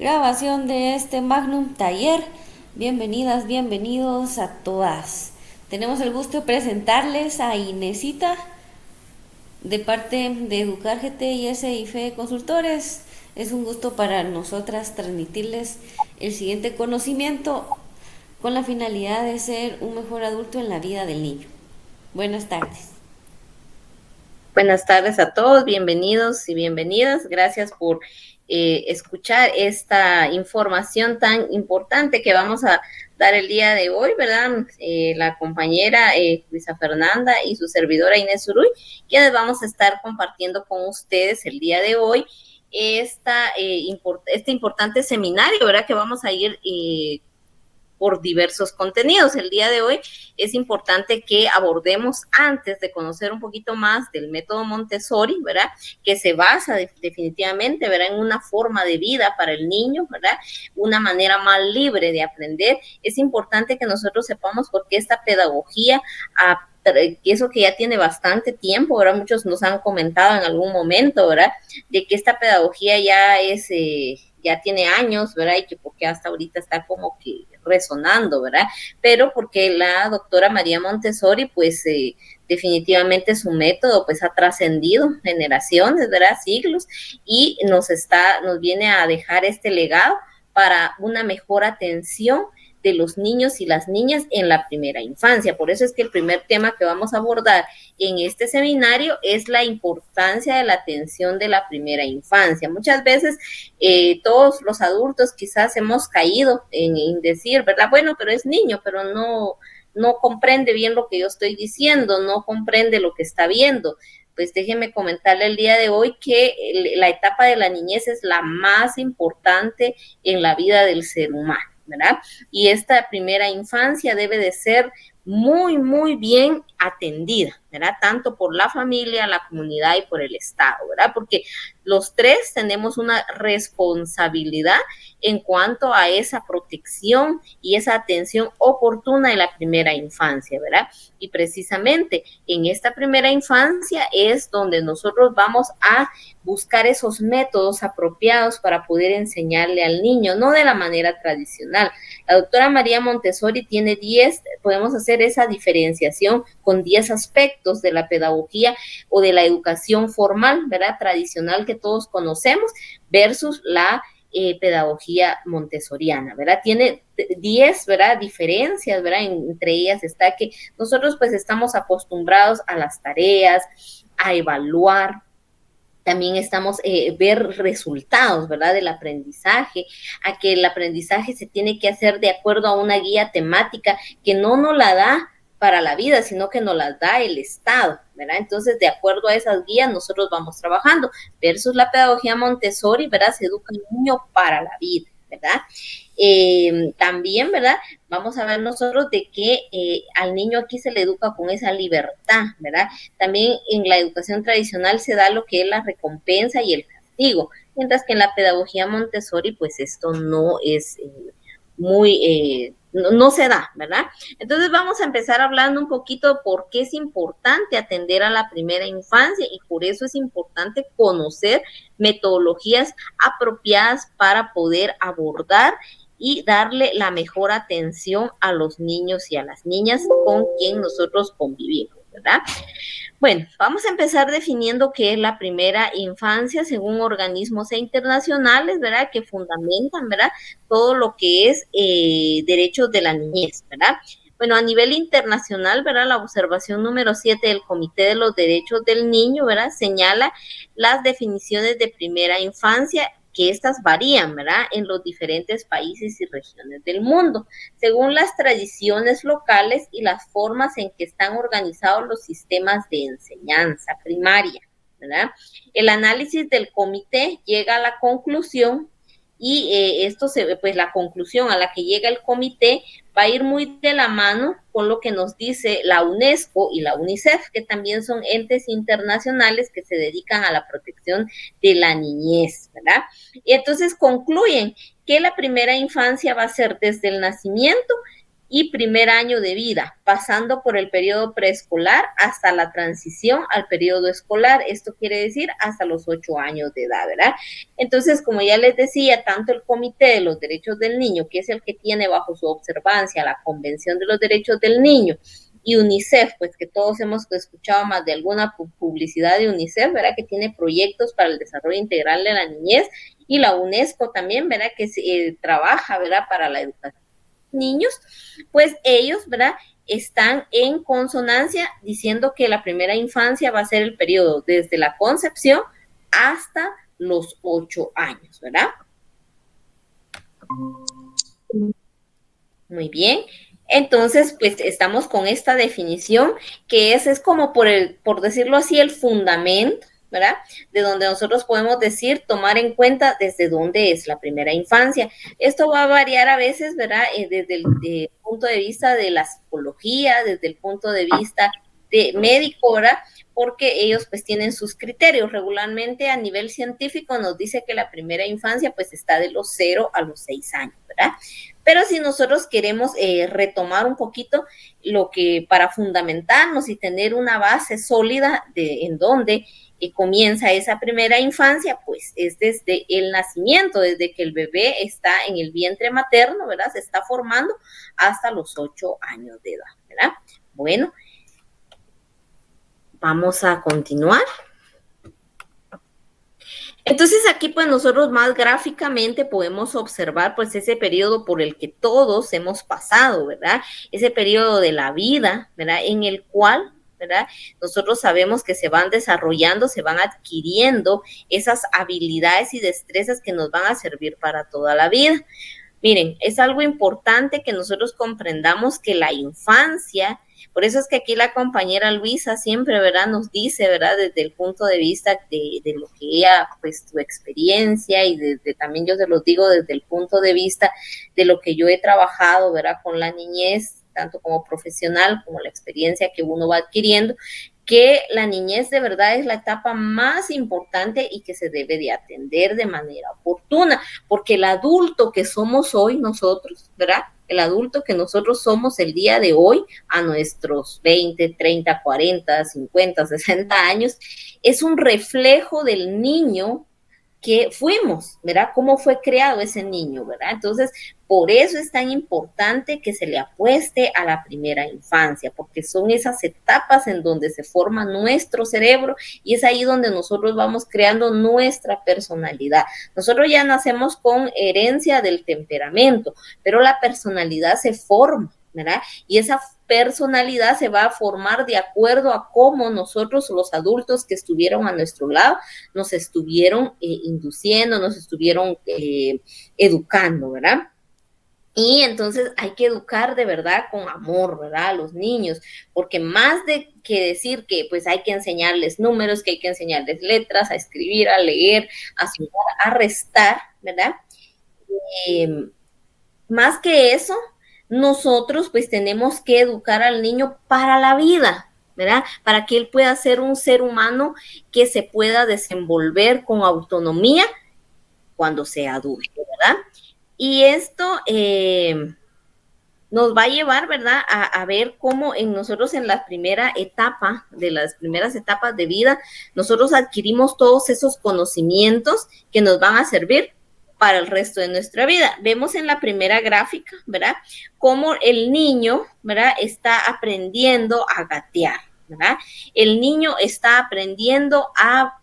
grabación de este Magnum Taller. Bienvenidas, bienvenidos a todas. Tenemos el gusto de presentarles a Inesita de parte de Educar GT y SIF Consultores. Es un gusto para nosotras transmitirles el siguiente conocimiento con la finalidad de ser un mejor adulto en la vida del niño. Buenas tardes. Buenas tardes a todos, bienvenidos y bienvenidas. Gracias por escuchar esta información tan importante que vamos a dar el día de hoy, ¿verdad? La compañera Luisa Fernanda y su servidora Inés Uruy, quienes vamos a estar compartiendo con ustedes el día de hoy este importante seminario, ¿verdad? Que vamos a ir por diversos contenidos. El día de hoy es importante que abordemos, antes de conocer un poquito más del método Montessori, ¿verdad? Que se basa definitivamente, ¿verdad? En una forma de vida para el niño, ¿verdad? Una manera más libre de aprender. Es importante que nosotros sepamos por qué esta pedagogía, eso que ya tiene bastante tiempo, ¿verdad? Muchos nos han comentado en algún momento, ¿verdad? De que esta pedagogía ya tiene años, ¿verdad? Y que porque hasta ahorita está como que resonando, ¿verdad? Pero porque la doctora María Montessori, pues definitivamente su método pues ha trascendido generaciones, ¿verdad? Siglos, y nos viene a dejar este legado para una mejor atención de los niños y las niñas en la primera infancia. Por eso es que el primer tema que vamos a abordar en este seminario es la importancia de la atención de la primera infancia. Muchas veces todos los adultos quizás hemos caído en decir, ¿verdad? Bueno, pero es niño, pero no comprende bien lo que yo estoy diciendo, no comprende lo que está viendo. Pues déjenme comentarle el día de hoy que la etapa de la niñez es la más importante en la vida del ser humano, ¿verdad? Y esta primera infancia debe de ser muy, muy bien atendida, ¿verdad? Tanto por la familia, la comunidad y por el Estado, ¿verdad? Porque los tres tenemos una responsabilidad en cuanto a esa protección y esa atención oportuna en la primera infancia, ¿verdad? Y precisamente en esta primera infancia es donde nosotros vamos a buscar esos métodos apropiados para poder enseñarle al niño, no de la manera tradicional. La doctora María Montessori tiene 10, podemos hacer esa diferenciación con 10 aspectos de la pedagogía o de la educación formal, ¿verdad? Tradicional que todos conocemos versus la pedagogía montessoriana, ¿verdad? Tiene 10, ¿verdad? Diferencias, ¿verdad? Entre ellas está que nosotros pues estamos acostumbrados a las tareas, a evaluar, también estamos ver resultados, ¿verdad? Del aprendizaje, a que el aprendizaje se tiene que hacer de acuerdo a una guía temática que no nos la da para la vida, sino que nos las da el Estado, ¿verdad? Entonces, de acuerdo a esas guías, nosotros vamos trabajando, versus la pedagogía Montessori, ¿verdad? Se educa al niño para la vida, ¿verdad? También, ¿verdad? Vamos a ver nosotros de que al niño aquí se le educa con esa libertad, ¿verdad? También en la educación tradicional se da lo que es la recompensa y el castigo, mientras que en la pedagogía Montessori, pues esto no es no se da, ¿verdad? Entonces vamos a empezar hablando un poquito por qué es importante atender a la primera infancia y por eso es importante conocer metodologías apropiadas para poder abordar y darle la mejor atención a los niños y a las niñas con quien nosotros convivimos, ¿verdad? Bueno, vamos a empezar definiendo qué es la primera infancia según organismos internacionales, ¿verdad? Que fundamentan, ¿verdad? Todo lo que es derechos de la niñez, ¿verdad? Bueno, a nivel internacional, ¿verdad? La observación número 7 del Comité de los Derechos del Niño, ¿verdad? Señala las definiciones de primera infancia que estas varían, ¿verdad? En los diferentes países y regiones del mundo, según las tradiciones locales y las formas en que están organizados los sistemas de enseñanza primaria, ¿verdad? El análisis del comité llega a la conclusión y pues la conclusión a la que llega el comité va a ir muy de la mano con lo que nos dice la UNESCO y la UNICEF, que también son entes internacionales que se dedican a la protección de la niñez, ¿verdad? Y entonces concluyen que la primera infancia va a ser desde el nacimiento y primer año de vida, pasando por el periodo preescolar hasta la transición al periodo escolar. Esto quiere decir hasta los 8 años de edad, ¿verdad? Entonces, como ya les decía, tanto el Comité de los Derechos del Niño, que es el que tiene bajo su observancia la Convención de los Derechos del Niño, y UNICEF, pues que todos hemos escuchado más de alguna publicidad de UNICEF, ¿verdad? Que tiene proyectos para el desarrollo integral de la niñez, y la UNESCO también, ¿verdad? Que trabaja, ¿verdad? Para la educación de los niños, pues ellos, ¿verdad? Están en consonancia diciendo que la primera infancia va a ser el periodo desde la concepción hasta los 8 años, ¿verdad? Muy bien. Entonces, pues estamos con esta definición que es como por decirlo así, el fundamento, ¿verdad? De donde nosotros podemos decir, tomar en cuenta desde dónde es la primera infancia. Esto va a variar a veces, ¿verdad? Desde el punto de vista de la psicología, desde el punto de vista de médico, ¿verdad? Porque ellos pues tienen sus criterios. Regularmente a nivel científico nos dice que la primera infancia pues está de los 0 a los 6 años, ¿verdad? Pero si nosotros queremos retomar un poquito lo que para fundamentarnos y tener una base sólida en donde comienza esa primera infancia, pues es desde el nacimiento, desde que el bebé está en el vientre materno, ¿verdad? Se está formando hasta los 8 años de edad, ¿verdad? Bueno, vamos a continuar. Entonces aquí pues nosotros más gráficamente podemos observar pues ese periodo por el que todos hemos pasado, ¿verdad? Ese periodo de la vida, ¿verdad? En el cual, ¿verdad? Nosotros sabemos que se van desarrollando, se van adquiriendo esas habilidades y destrezas que nos van a servir para toda la vida. Miren, es algo importante que nosotros comprendamos que la infancia, por eso es que aquí la compañera Luisa siempre, ¿verdad? Nos dice, ¿verdad? Desde el punto de vista de lo que ella, pues, su experiencia y también yo se los digo desde el punto de vista de lo que yo he trabajado, ¿verdad? Con la niñez, tanto como profesional, como la experiencia que uno va adquiriendo, que la niñez de verdad es la etapa más importante y que se debe de atender de manera oportuna, porque el adulto que somos hoy nosotros, ¿verdad? El adulto que nosotros somos el día de hoy, a nuestros 20, 30, 40, 50, 60 años, es un reflejo del niño que fuimos, ¿verdad? Cómo fue creado ese niño, ¿verdad? Entonces, por eso es tan importante que se le apueste a la primera infancia, porque son esas etapas en donde se forma nuestro cerebro y es ahí donde nosotros vamos creando nuestra personalidad. Nosotros ya nacemos con herencia del temperamento, pero la personalidad se forma, ¿verdad? Y esa personalidad se va a formar de acuerdo a cómo nosotros, los adultos que estuvieron a nuestro lado, nos estuvieron induciendo, nos estuvieron educando, ¿verdad? Y entonces hay que educar de verdad con amor, ¿verdad? A los niños, porque más de que decir que pues hay que enseñarles números, que hay que enseñarles letras, a escribir, a leer, a sumar, a restar, ¿verdad? Más que eso, nosotros pues tenemos que educar al niño para la vida, ¿verdad? Para que él pueda ser un ser humano que se pueda desenvolver con autonomía cuando sea adulto, ¿verdad? Y esto nos va a llevar, ¿verdad? A ver cómo nosotros en la primera etapa, de las primeras etapas de vida, nosotros adquirimos todos esos conocimientos que nos van a servir para el resto de nuestra vida. Vemos en la primera gráfica, ¿verdad? Cómo el niño, ¿verdad? Está aprendiendo a gatear, ¿verdad? El niño está aprendiendo a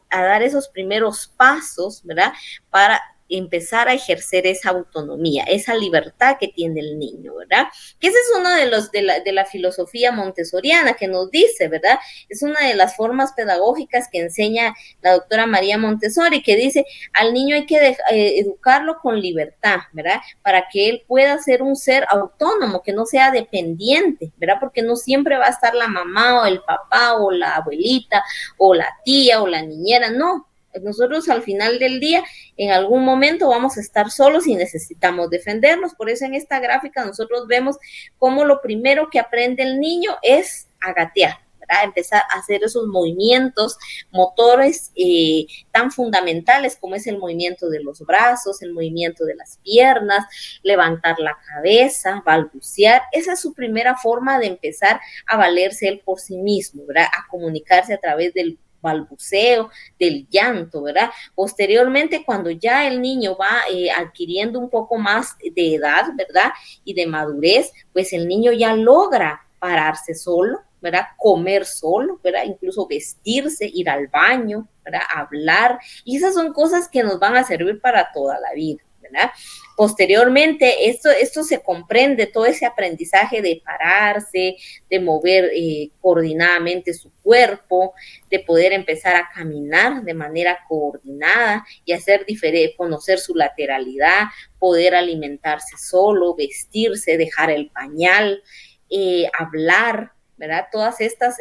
dar esos primeros pasos, ¿verdad? Para empezar a ejercer esa autonomía, esa libertad que tiene el niño, ¿verdad? Que ese es uno de la filosofía montessoriana que nos dice, ¿verdad? Es una de las formas pedagógicas que enseña la doctora María Montessori, que dice, al niño hay que educarlo con libertad, ¿verdad? Para que él pueda ser un ser autónomo, que no sea dependiente, ¿verdad? Porque no siempre va a estar la mamá o el papá o la abuelita o la tía o la niñera, no. Nosotros al final del día, en algún momento vamos a estar solos y necesitamos defendernos. Por eso en esta gráfica nosotros vemos cómo lo primero que aprende el niño es a gatear, ¿verdad? Empezar a hacer esos movimientos motores tan fundamentales como es el movimiento de los brazos, el movimiento de las piernas, levantar la cabeza, balbucear. Esa es su primera forma de empezar a valerse él por sí mismo, ¿verdad? A comunicarse a través del balbuceo, del llanto, ¿verdad? Posteriormente, cuando ya el niño va adquiriendo un poco más de edad, ¿verdad? Y de madurez, pues el niño ya logra pararse solo, ¿verdad? Comer solo, ¿verdad? Incluso vestirse, ir al baño, ¿verdad? Hablar. Y esas son cosas que nos van a servir para toda la vida, ¿verdad? Posteriormente, esto se comprende, todo ese aprendizaje de pararse, de mover coordinadamente su cuerpo, de poder empezar a caminar de manera coordinada y hacer conocer su lateralidad, poder alimentarse solo, vestirse, dejar el pañal, hablar, ¿verdad? Todas estas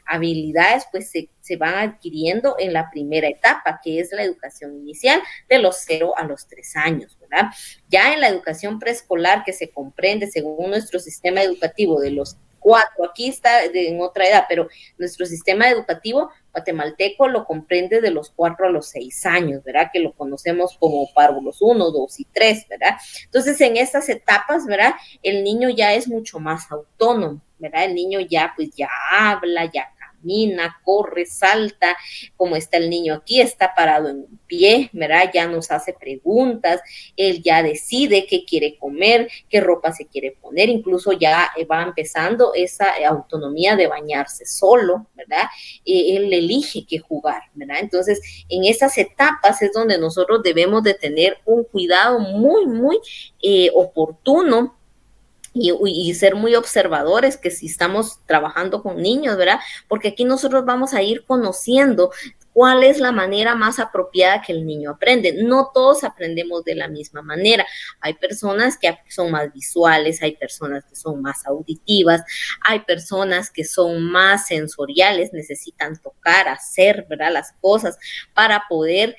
habilidades pues se van adquiriendo en la primera etapa, que es la educación inicial de los 0 a los 3 años, ¿verdad? Ya en la educación preescolar, que se comprende según nuestro sistema educativo de los 4, aquí está en otra edad, pero nuestro sistema educativo guatemalteco lo comprende de los 4 a los 6 años, ¿verdad? Que lo conocemos como párvulos 1, 2 y 3, ¿verdad? Entonces, en estas etapas, ¿verdad? El niño ya es mucho más autónomo, ¿verdad? El niño ya, pues, ya habla, ya camina, corre, salta, como está el niño aquí, está parado en un pie, ¿verdad? Ya nos hace preguntas, él ya decide qué quiere comer, qué ropa se quiere poner, incluso ya va empezando esa autonomía de bañarse solo, ¿verdad? Él elige qué jugar, ¿verdad? Entonces, en esas etapas es donde nosotros debemos de tener un cuidado muy, muy oportuno y ser muy observadores que si estamos trabajando con niños, ¿verdad? Porque aquí nosotros vamos a ir conociendo cuál es la manera más apropiada que el niño aprende. No todos aprendemos de la misma manera. Hay personas que son más visuales, hay personas que son más auditivas, hay personas que son más sensoriales, necesitan tocar, hacer, ¿verdad? Las cosas para poder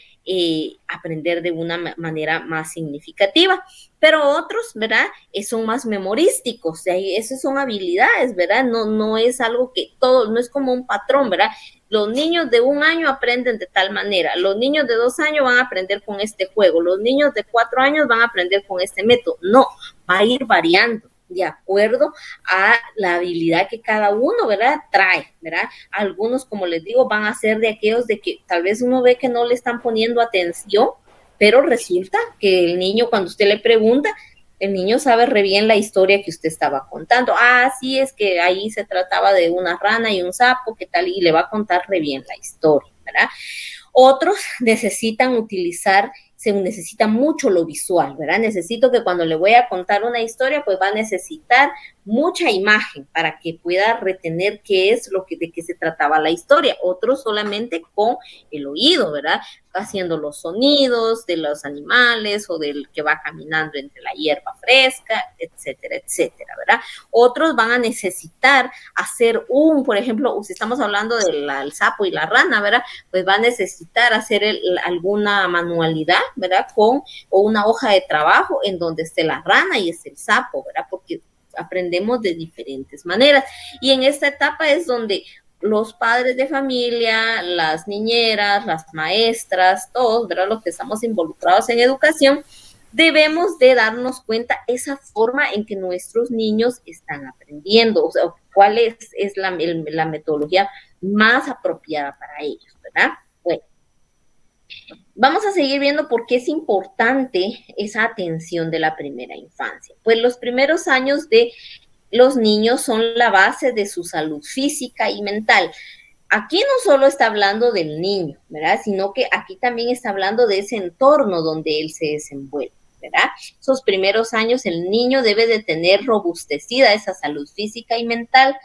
aprender de una manera más significativa. Pero otros, ¿verdad? Son más memorísticos, esas son habilidades, ¿verdad? No es algo que todo, no es como un patrón, ¿verdad? Los niños de 1 año aprenden de tal manera, los niños de 2 años van a aprender con este juego, los niños de 4 años van a aprender con este método. No, va a ir variando de acuerdo a la habilidad que cada uno, ¿verdad? Trae, ¿verdad? Algunos, como les digo, van a ser de aquellos de que tal vez uno ve que no le están poniendo atención, pero resulta que el niño, cuando usted le pregunta, el niño sabe re bien la historia que usted estaba contando. Ah, sí, es que ahí se trataba de una rana y un sapo, ¿qué tal? Y le va a contar re bien la historia, ¿verdad? Otros necesitan utilizar, se necesita mucho lo visual, ¿verdad? Necesito que cuando le voy a contar una historia, pues va a necesitar mucha imagen para que pueda retener qué es de qué se trataba la historia. Otros solamente con el oído, ¿verdad? Haciendo los sonidos de los animales o del que va caminando entre la hierba fresca, etcétera, etcétera, ¿verdad? Otros van a necesitar hacer por ejemplo, si estamos hablando del sapo y la rana, ¿verdad? Pues va a necesitar hacer alguna manualidad, ¿verdad? O una hoja de trabajo en donde esté la rana y esté el sapo, ¿verdad? Porque aprendemos de diferentes maneras. Y en esta etapa es donde los padres de familia, las niñeras, las maestras, todos, ¿verdad? Los que estamos involucrados en educación, debemos de darnos cuenta esa forma en que nuestros niños están aprendiendo, o sea, cuál es la metodología más apropiada para ellos, ¿verdad? Bueno, vamos a seguir viendo por qué es importante esa atención de la primera infancia. Pues los primeros años de los niños son la base de su salud física y mental. Aquí no solo está hablando del niño, ¿verdad? Sino que aquí también está hablando de ese entorno donde él se desenvuelve, ¿verdad? Esos primeros años el niño debe de tener robustecida esa salud física y mental,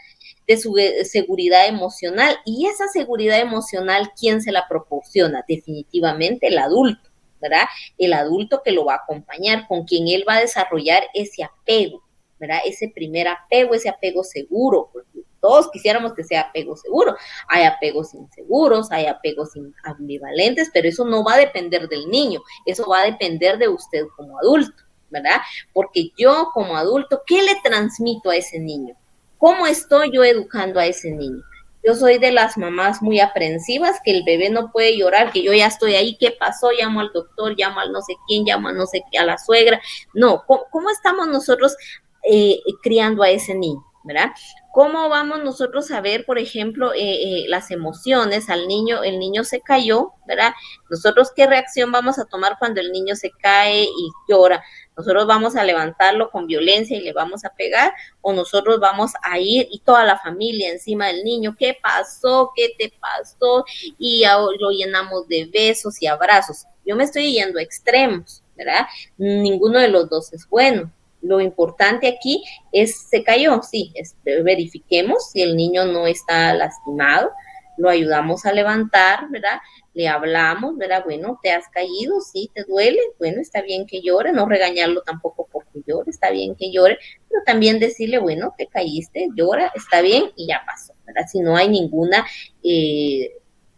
de su seguridad emocional. Y esa seguridad emocional, ¿quién se la proporciona? Definitivamente el adulto, ¿verdad? El adulto que lo va a acompañar, con quien él va a desarrollar ese apego, ¿verdad? Ese primer apego, ese apego seguro, porque todos quisiéramos que sea apego seguro. Hay apegos inseguros, hay apegos ambivalentes, pero eso no va a depender del niño, eso va a depender de usted como adulto, ¿verdad? Porque yo como adulto, ¿qué le transmito a ese niño? ¿Cómo estoy yo educando a ese niño? Yo soy de las mamás muy aprensivas, que el bebé no puede llorar, que yo ya estoy ahí, ¿qué pasó? Llamo al doctor, llamo al no sé quién, llamo a no sé qué, a la suegra. No, ¿cómo estamos nosotros criando a ese niño? ¿Verdad? ¿Cómo vamos nosotros a ver, por ejemplo, las emociones al niño? El niño se cayó, ¿verdad? Nosotros, ¿qué reacción vamos a tomar cuando el niño se cae y llora? Nosotros vamos a levantarlo con violencia y le vamos a pegar, o nosotros vamos a ir y toda la familia encima del niño, ¿qué pasó? ¿Qué te pasó? Y lo llenamos de besos y abrazos. Yo me estoy yendo a extremos, ¿verdad? Ninguno de los dos es bueno. Lo importante aquí es, se cayó, sí, verifiquemos si el niño no está lastimado, lo ayudamos a levantar, ¿verdad? Le hablamos, ¿verdad? Bueno, te has caído, sí, te duele, bueno, está bien que llore, no regañarlo tampoco porque llore, está bien que llore, pero también decirle, bueno, te caíste, llora, está bien y ya pasó, ¿verdad? Si no hay ninguna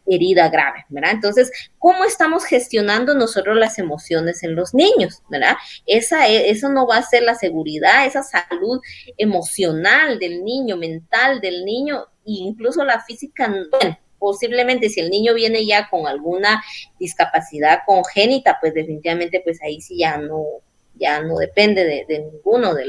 herida grave, ¿verdad? Entonces, ¿cómo estamos gestionando nosotros las emociones en los niños, ¿verdad? Eso no va a ser la seguridad, esa salud emocional del niño, mental del niño, e incluso la física, bueno, posiblemente si el niño viene ya con alguna discapacidad congénita, pues definitivamente, pues ahí sí ya no depende de ninguno de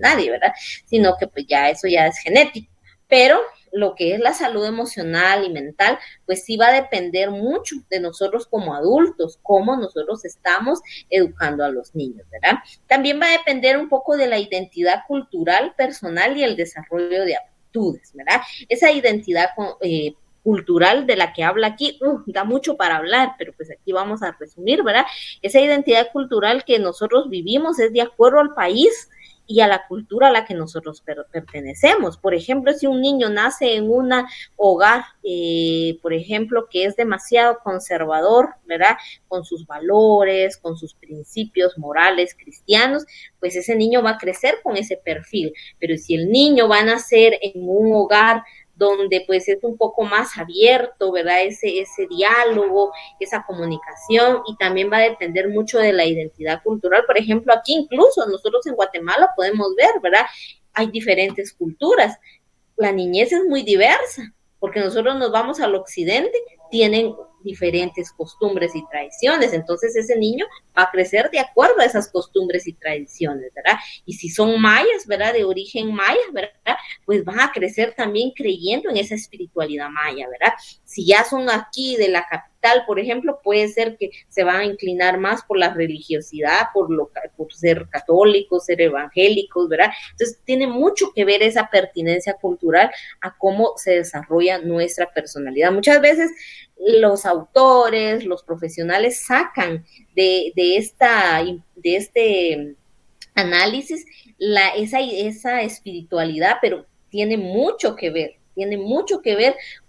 nadie, ¿verdad? Sino que pues ya eso ya es genético. Pero lo que es la salud emocional y mental, pues sí va a depender mucho de nosotros como adultos, cómo nosotros estamos educando a los niños, ¿verdad? También va a depender un poco de la identidad cultural, personal y el desarrollo de aptitudes, ¿verdad? Esa identidad cultural de la que habla aquí, da mucho para hablar, pero pues aquí vamos a resumir, ¿verdad? Esa identidad cultural que nosotros vivimos es de acuerdo al país y a la cultura a la que nosotros pertenecemos. Por ejemplo, si un niño nace en un hogar, por ejemplo, que es demasiado conservador, ¿verdad? Con sus valores, con sus principios morales cristianos, pues ese niño va a crecer con ese perfil. Pero si el niño va a nacer en un hogar donde pues es un poco más abierto, ¿verdad? Ese diálogo, esa comunicación, y también va a depender mucho de la identidad cultural. Por ejemplo, aquí incluso nosotros en Guatemala podemos ver, ¿verdad? Hay diferentes culturas. La niñez es muy diversa, porque nosotros nos vamos al occidente, tienen diferentes costumbres y tradiciones, entonces ese niño va a crecer de acuerdo a esas costumbres y tradiciones, ¿verdad? Y si son mayas, ¿verdad? De origen maya, ¿verdad? Pues van a crecer también creyendo en esa espiritualidad maya, ¿verdad? Si ya son aquí de la capital, por ejemplo, puede ser que se van a inclinar más por la religiosidad, por ser católicos, ser evangélicos, ¿verdad? Entonces tiene mucho que ver esa pertinencia cultural a cómo se desarrolla nuestra personalidad. Muchas veces los autores, los profesionales sacan de este análisis esa espiritualidad, pero tiene mucho que ver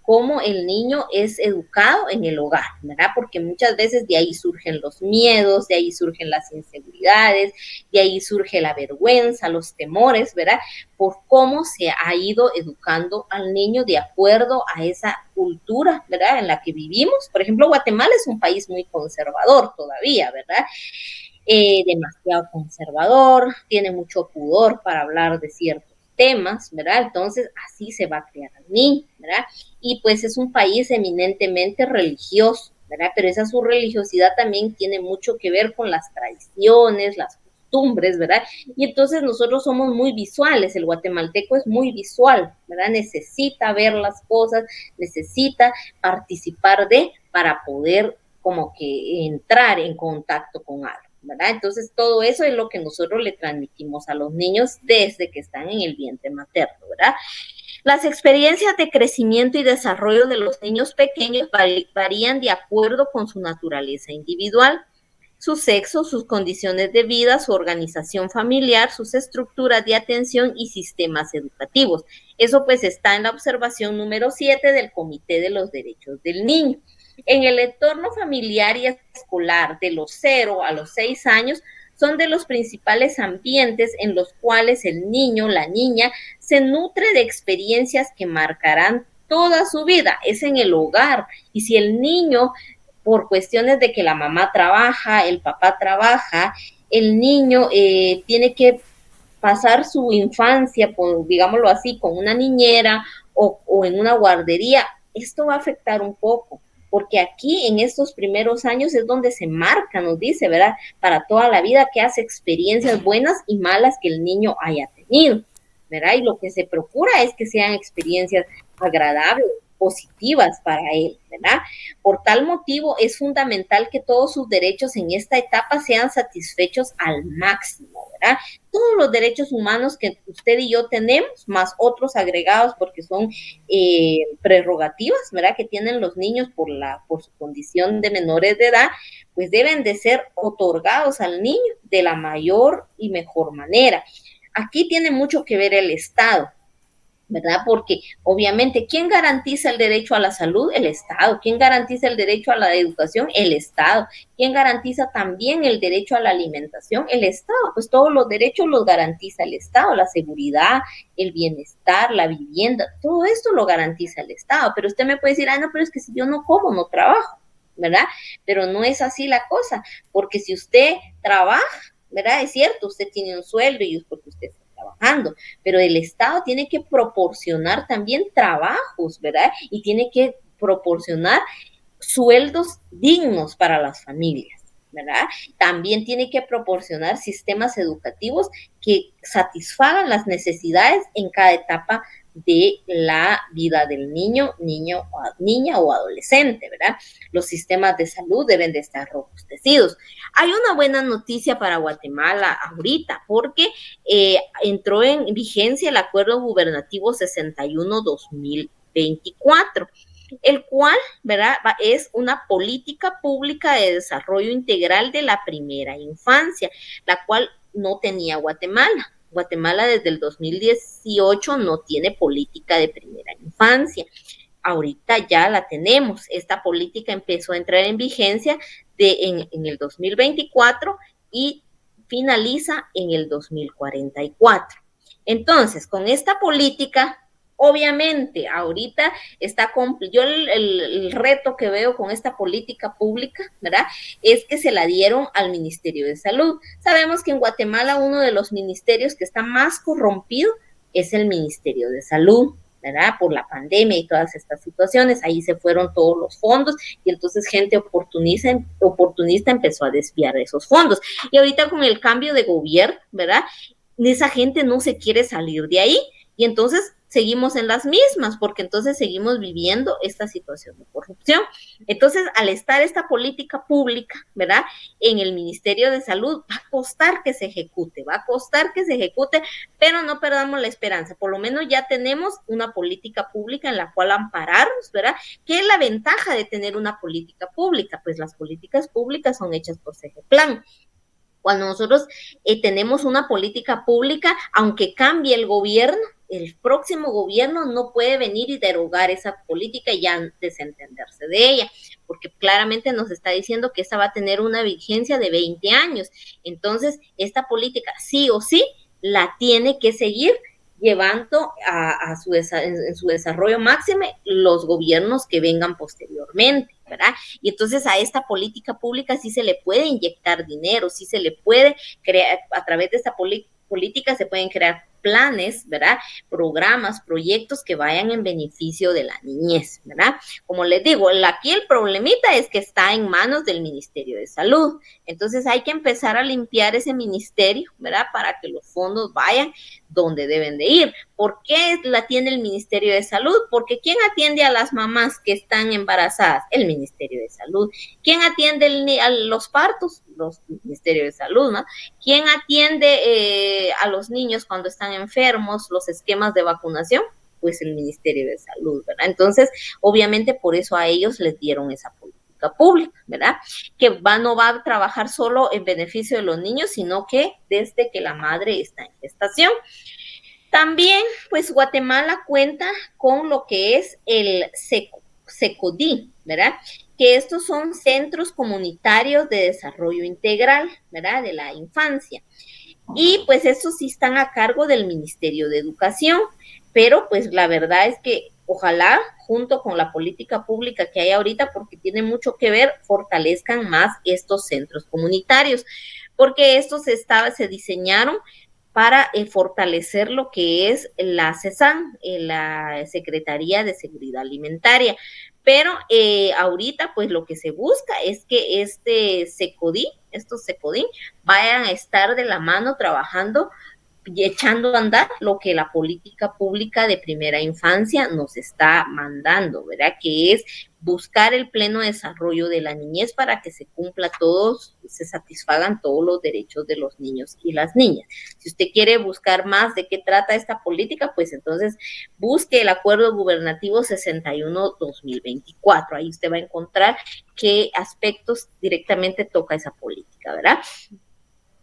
cómo el niño es educado en el hogar, ¿verdad? Porque muchas veces de ahí surgen los miedos, de ahí surgen las inseguridades, de ahí surge la vergüenza, los temores, ¿verdad? Por cómo se ha ido educando al niño de acuerdo a esa cultura, ¿verdad? En la que vivimos. Por ejemplo, Guatemala es un país muy conservador todavía, ¿verdad? Demasiado conservador, tiene mucho pudor para hablar de ciertos temas, ¿verdad? Entonces, así se va a crear al niño, ¿verdad? Y pues es un país eminentemente religioso, ¿verdad? Pero esa su religiosidad también tiene mucho que ver con las tradiciones, las costumbres, ¿verdad? Y entonces nosotros somos muy visuales, el guatemalteco es muy visual, ¿verdad? Necesita ver las cosas, necesita participar para poder como que entrar en contacto con algo, ¿verdad? Entonces todo eso es lo que nosotros le transmitimos a los niños desde que están en el vientre materno, ¿verdad? Las experiencias de crecimiento y desarrollo de los niños pequeños varían de acuerdo con su naturaleza individual, su sexo, sus condiciones de vida, su organización familiar, sus estructuras de atención y sistemas educativos. Eso pues está en la observación número 7 del Comité de los Derechos del Niño. En el entorno familiar y escolar de los 0 a los 6 años son de los principales ambientes en los cuales el niño, la niña, se nutre de experiencias que marcarán toda su vida. Es en el hogar. Y si el niño, por cuestiones de que la mamá trabaja, el papá trabaja, el niño tiene que pasar su infancia, digámoslo así, con una niñera o en una guardería, esto va a afectar un poco, porque aquí en estos primeros años es donde se marca, nos dice, ¿verdad? Para toda la vida que hace experiencias buenas y malas que el niño haya tenido, ¿verdad? Y lo que se procura es que sean experiencias agradables, positivas para él, ¿verdad? Por tal motivo es fundamental que todos sus derechos en esta etapa sean satisfechos al máximo, ¿verdad? Todos los derechos humanos que usted y yo tenemos, más otros agregados porque son prerrogativas, ¿verdad? Que tienen los niños por su condición de menores de edad, pues deben de ser otorgados al niño de la mayor y mejor manera. Aquí tiene mucho que ver el Estado, ¿verdad? Porque obviamente, ¿quién garantiza el derecho a la salud? El Estado. ¿Quién garantiza el derecho a la educación? El Estado. ¿Quién garantiza también el derecho a la alimentación? El Estado. Pues todos los derechos los garantiza el Estado, la seguridad, el bienestar, la vivienda, todo esto lo garantiza el Estado. Pero usted me puede decir, no, pero es que si yo no como, no trabajo, ¿verdad? Pero no es así la cosa, porque si usted trabaja, ¿verdad? Es cierto, usted tiene un sueldo y es porque usted está trabajando, pero el Estado tiene que proporcionar también trabajos, ¿verdad? Y tiene que proporcionar sueldos dignos para las familias, ¿verdad? También tiene que proporcionar sistemas educativos que satisfagan las necesidades en cada etapa de la vida del niño, niña o adolescente, ¿verdad? Los sistemas de salud deben de estar robustecidos. Hay una buena noticia para Guatemala ahorita, porque entró en vigencia el Acuerdo Gubernativo 61-2024, el cual, ¿verdad?, es una política pública de desarrollo integral de la primera infancia, la cual no tenía Guatemala. Guatemala desde el 2018 no tiene política de primera infancia. Ahorita ya la tenemos. Esta política empezó a entrar en vigencia en el 2024 y finaliza en el 2044. Entonces, con esta política, obviamente, ahorita yo el reto que veo con esta política pública, ¿verdad? Es que se la dieron al Ministerio de Salud. Sabemos que en Guatemala uno de los ministerios que está más corrompido es el Ministerio de Salud, ¿verdad? Por la pandemia y todas estas situaciones, ahí se fueron todos los fondos y entonces gente oportunista empezó a desviar esos fondos. Y ahorita con el cambio de gobierno, ¿verdad? Esa gente no se quiere salir de ahí y entonces seguimos en las mismas, porque entonces seguimos viviendo esta situación de corrupción. Entonces, al estar esta política pública, ¿verdad?, en el Ministerio de Salud, va a costar que se ejecute, pero no perdamos la esperanza. Por lo menos ya tenemos una política pública en la cual ampararnos, ¿verdad? ¿Qué es la ventaja de tener una política pública? Pues las políticas públicas son hechas por CEGEPLAN. Cuando nosotros tenemos una política pública, aunque cambie el gobierno, el próximo gobierno no puede venir y derogar esa política y ya desentenderse de ella, porque claramente nos está diciendo que esa va a tener una vigencia de 20 años. Entonces, esta política sí o sí la tiene que seguir llevando en su desarrollo máximo los gobiernos que vengan posteriormente, ¿verdad? Y entonces a esta política pública sí se le puede inyectar dinero, sí se le puede crear, a través de esta política se pueden crear planes, ¿verdad? Programas, proyectos que vayan en beneficio de la niñez, ¿verdad? Como les digo, aquí el problemita es que está en manos del Ministerio de Salud. Entonces hay que empezar a limpiar ese ministerio, ¿verdad? Para que los fondos vayan donde deben de ir. ¿Por qué la tiene el Ministerio de Salud? Porque ¿quién atiende a las mamás que están embarazadas? El Ministerio de Salud. ¿Quién atiende a los partos? Los Ministerios de Salud, ¿no? ¿Quién atiende a los niños cuando están enfermos, los esquemas de vacunación? Pues el Ministerio de Salud, ¿verdad? Entonces, obviamente por eso a ellos les dieron esa política pública, ¿verdad? Que no va a trabajar solo en beneficio de los niños, sino que desde que la madre está en gestación. También, pues Guatemala cuenta con lo que es el SECODI, ¿verdad? Que estos son centros comunitarios de desarrollo integral, ¿verdad? De la infancia. Y pues estos sí están a cargo del Ministerio de Educación, pero pues la verdad es que ojalá junto con la política pública que hay ahorita, porque tiene mucho que ver, fortalezcan más estos centros comunitarios, porque estos se diseñaron para fortalecer lo que es la CESAN, la Secretaría de Seguridad Alimentaria. Pero ahorita pues lo que se busca es que estos SECODIN vayan a estar de la mano trabajando y echando a andar lo que la política pública de primera infancia nos está mandando, ¿verdad? Que es buscar el pleno desarrollo de la niñez para que se cumpla todos, se satisfagan todos los derechos de los niños y las niñas. Si usted quiere buscar más de qué trata esta política, pues entonces busque el Acuerdo Gubernativo 61-2024. Ahí usted va a encontrar qué aspectos directamente toca esa política, ¿verdad?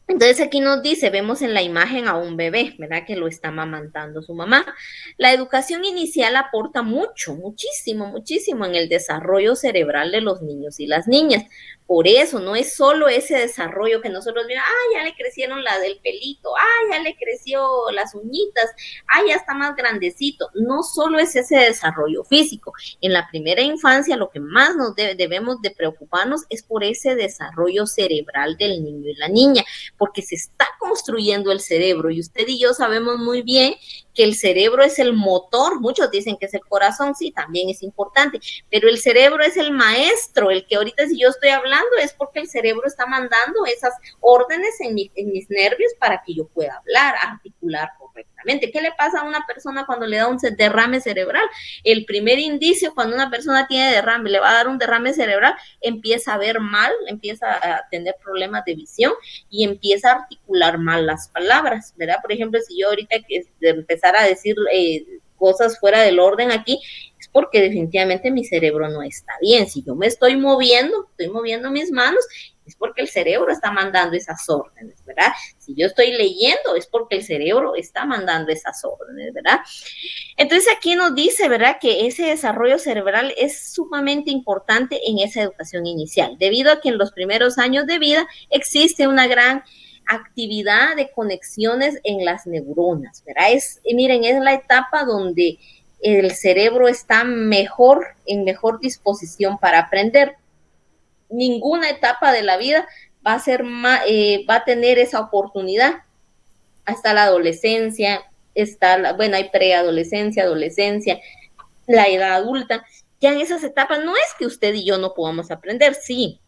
Entonces aquí nos dice, vemos en la imagen a un bebé, ¿verdad? Que lo está amamantando su mamá. La educación inicial aporta mucho, muchísimo, muchísimo en el desarrollo cerebral de los niños y las niñas. Por eso no es solo ese desarrollo que nosotros vemos, ya le crecieron la del pelito, ya le creció las uñitas, ya está más grandecito. No solo es ese desarrollo físico. En la primera infancia lo que más nos debemos de preocuparnos es por ese desarrollo cerebral del niño y la niña, porque se está construyendo el cerebro y usted y yo sabemos muy bien que el cerebro es el motor. Muchos dicen que es el corazón, sí, también es importante, pero el cerebro es el maestro, el que ahorita si yo estoy hablando es porque el cerebro está mandando esas órdenes en mis nervios para que yo pueda hablar, articular correctamente. ¿Qué le pasa a una persona cuando le da un derrame cerebral? El primer indicio cuando una persona tiene derrame, le va a dar un derrame cerebral, empieza a ver mal, empieza a tener problemas de visión y empieza a articular mal las palabras, ¿verdad? Por ejemplo, si yo ahorita empezara a decir cosas fuera del orden aquí, es porque definitivamente mi cerebro no está bien. Si yo me estoy moviendo mis manos, es porque el cerebro está mandando esas órdenes, ¿verdad? Si yo estoy leyendo, es porque el cerebro está mandando esas órdenes, ¿verdad? Entonces aquí nos dice, ¿verdad?, que ese desarrollo cerebral es sumamente importante en esa educación inicial, debido a que en los primeros años de vida existe una gran actividad de conexiones en las neuronas, ¿verdad? Miren, es la etapa donde el cerebro está en mejor disposición para aprender. Ninguna etapa de la vida va a tener esa oportunidad. Hasta la adolescencia, hay preadolescencia, adolescencia, la edad adulta. Ya en esas etapas no es que usted y yo no podamos aprender, sí,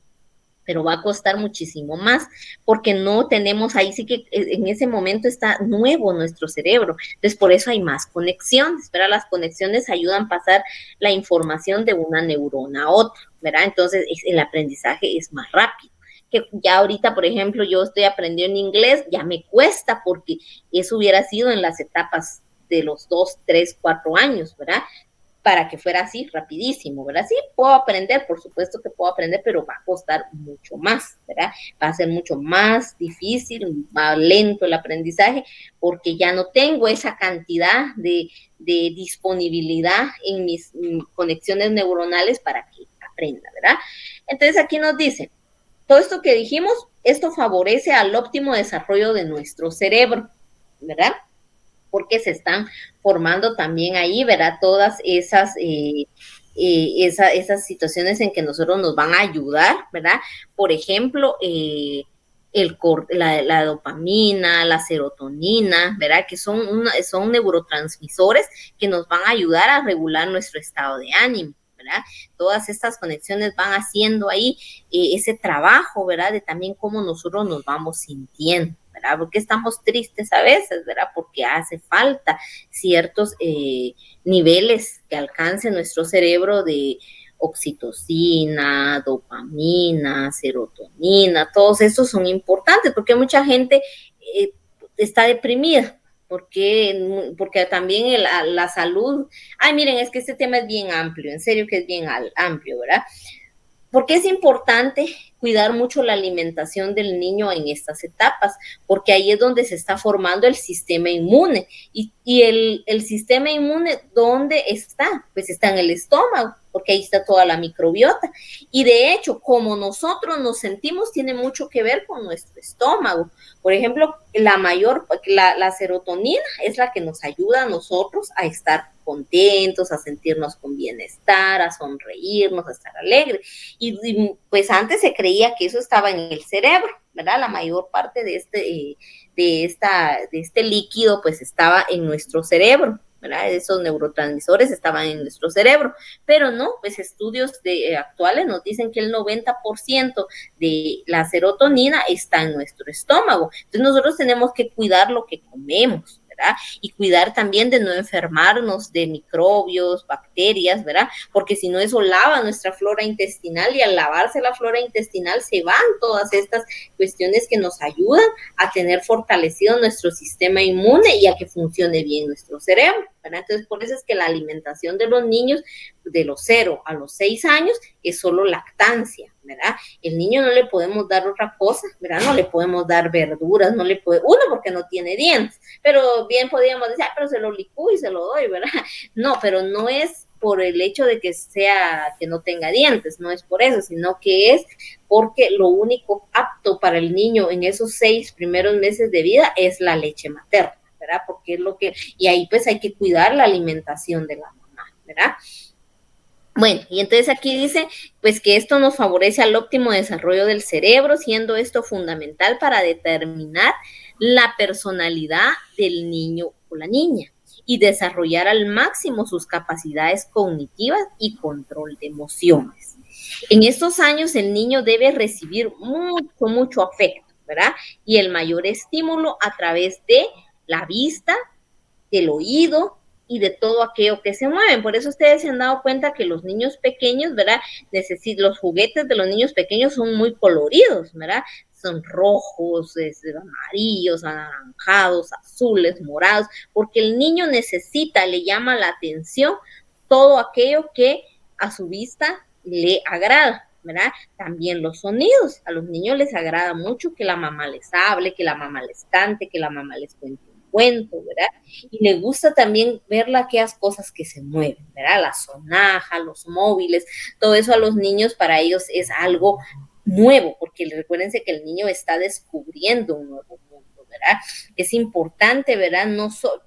pero va a costar muchísimo más, porque no tenemos, ahí sí que en ese momento está nuevo nuestro cerebro, entonces por eso hay más conexiones, ¿verdad? Las conexiones ayudan a pasar la información de una neurona a otra, ¿verdad? Entonces el aprendizaje es más rápido. Que ya ahorita, por ejemplo, yo estoy aprendiendo inglés, ya me cuesta, porque eso hubiera sido en las etapas de los 2, 3, 4 años, ¿verdad? Para que fuera así rapidísimo, ¿verdad? Sí, puedo aprender, por supuesto que puedo aprender, pero va a costar mucho más, ¿verdad? Va a ser mucho más difícil, más lento el aprendizaje, porque ya no tengo esa cantidad de disponibilidad en mis conexiones neuronales para que aprenda, ¿verdad? Entonces aquí nos dice, todo esto que dijimos, esto favorece al óptimo desarrollo de nuestro cerebro, ¿verdad? Porque se están formando también ahí, ¿verdad? Todas esas situaciones en que nosotros nos van a ayudar, ¿verdad? Por ejemplo, la dopamina, la serotonina, ¿verdad? Que son neurotransmisores que nos van a ayudar a regular nuestro estado de ánimo, ¿verdad? Todas estas conexiones van haciendo ahí ese trabajo, ¿verdad? De también cómo nosotros nos vamos sintiendo, ¿verdad? Porque estamos tristes a veces, ¿verdad? Porque hace falta ciertos niveles que alcance nuestro cerebro de oxitocina, dopamina, serotonina, todos estos son importantes porque mucha gente está deprimida. Porque también la salud, miren, es que este tema es bien amplio, en serio que es bien amplio, ¿verdad? Porque es importante cuidar mucho la alimentación del niño en estas etapas, porque ahí es donde se está formando el sistema inmune. Y el sistema inmune, ¿dónde está? Pues está en el estómago, porque ahí está toda la microbiota. Y de hecho, como nosotros nos sentimos, tiene mucho que ver con nuestro estómago. Por ejemplo, la serotonina es la que nos ayuda a nosotros a estar contentos, a sentirnos con bienestar, a sonreírnos, a estar alegres. Y pues antes se creía que eso estaba en el cerebro, ¿verdad? La mayor parte de este líquido pues estaba en nuestro cerebro, ¿verdad? Esos neurotransmisores estaban en nuestro cerebro, pero no, pues estudios actuales nos dicen que el 90% de la serotonina está en nuestro estómago. Entonces nosotros tenemos que cuidar lo que comemos, ¿verdad? Y cuidar también de no enfermarnos de microbios, bacterias, ¿verdad? Porque si no, eso lava nuestra flora intestinal, y al lavarse la flora intestinal se van todas estas cuestiones que nos ayudan a tener fortalecido nuestro sistema inmune y a que funcione bien nuestro cerebro, ¿verdad? Entonces, por eso es que la alimentación de los niños de los 0 a los 6 años es solo lactancia, ¿verdad? El niño no le podemos dar otra cosa, ¿verdad? No le podemos dar verduras, no le puede, uno, porque no tiene dientes, pero bien podríamos decir, pero se lo licúo y se lo doy, ¿verdad? No, pero no es por el hecho de que sea, que no tenga dientes, no es por eso, sino que es porque lo único apto para el niño en esos 6 primeros meses de vida es la leche materna, ¿verdad? Porque es lo que, y ahí pues hay que cuidar la alimentación de la mamá, ¿verdad? Bueno, y entonces aquí dice, pues que esto nos favorece al óptimo desarrollo del cerebro, siendo esto fundamental para determinar la personalidad del niño o la niña y desarrollar al máximo sus capacidades cognitivas y control de emociones. En estos años el niño debe recibir mucho afecto, ¿verdad? Y el mayor estímulo a través de la vista, del oído y de todo aquello que se mueven. Por eso ustedes se han dado cuenta que los niños pequeños, ¿verdad? Los juguetes de los niños pequeños son muy coloridos, ¿verdad? Son rojos, amarillos, anaranjados, azules, morados, porque el niño necesita, le llama la atención todo aquello que a su vista le agrada, ¿verdad? También los sonidos. A los niños les agrada mucho que la mamá les hable, que la mamá les cante, que la mamá les cuente cuento, ¿verdad? Y le gusta también ver aquellas cosas que se mueven, ¿verdad? La sonaja, los móviles, todo eso a los niños, para ellos es algo nuevo, porque recuérdense que el niño está descubriendo un nuevo mundo, ¿verdad? Es importante, ¿verdad?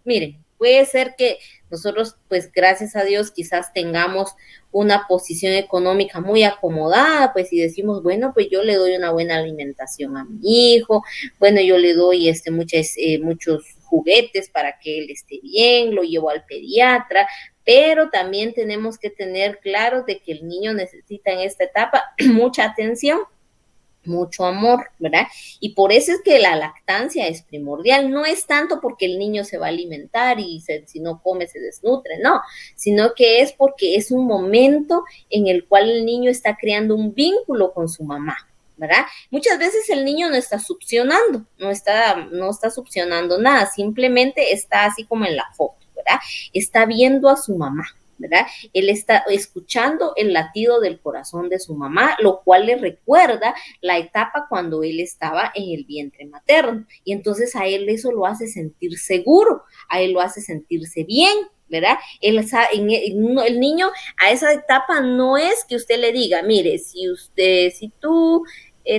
Miren, puede ser que nosotros, pues gracias a Dios, quizás tengamos una posición económica muy acomodada, pues y decimos, bueno, pues yo le doy una buena alimentación a mi hijo, bueno, yo le doy muchos juguetes para que él esté bien, lo llevo al pediatra, pero también tenemos que tener claro de que el niño necesita en esta etapa mucha atención, mucho amor, ¿verdad? Y por eso es que la lactancia es primordial, no es tanto porque el niño se va a alimentar y si no come se desnutre, no, sino que es porque es un momento en el cual el niño está creando un vínculo con su mamá, ¿verdad? Muchas veces el niño no está succionando, no está succionando nada, simplemente está así como en la foto, ¿verdad? Está viendo a su mamá, ¿verdad? Él está escuchando el latido del corazón de su mamá, lo cual le recuerda la etapa cuando él estaba en el vientre materno. Y entonces a él eso lo hace sentir seguro, a él lo hace sentirse bien, ¿verdad? El niño a esa etapa no es que usted le diga, mire, si tú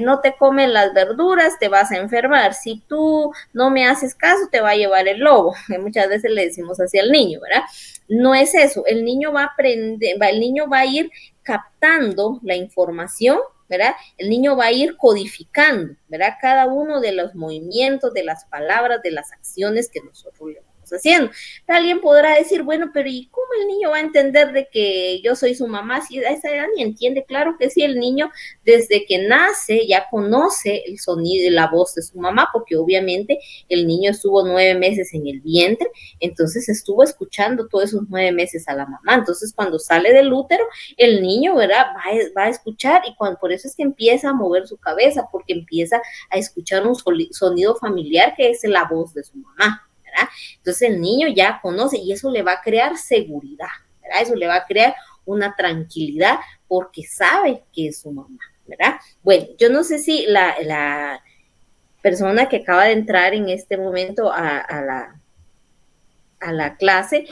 no te comen las verduras, te vas a enfermar. Si tú no me haces caso, te va a llevar el lobo. Muchas veces le decimos así al niño, ¿verdad? No es eso. El niño va a aprender, el niño va a ir captando la información, ¿verdad? El niño va a ir codificando, ¿verdad? Cada uno de los movimientos, de las palabras, de las acciones que nosotros le haciendo. Alguien podrá decir, bueno, pero ¿y cómo el niño va a entender de que yo soy su mamá? Si a esa edad ni entiende, claro que sí, el niño desde que nace ya conoce el sonido y la voz de su mamá, porque obviamente el niño estuvo 9 meses en el vientre, entonces estuvo escuchando todos esos 9 meses a la mamá. Entonces cuando sale del útero, el niño, ¿verdad? Va a escuchar, y por eso es que empieza a mover su cabeza, porque empieza a escuchar un sonido familiar que es la voz de su mamá, ¿verdad? Entonces el niño ya conoce y eso le va a crear seguridad, ¿verdad? Eso le va a crear una tranquilidad porque sabe que es su mamá, ¿verdad? Bueno, yo no sé si la persona que acaba de entrar en este momento a la clase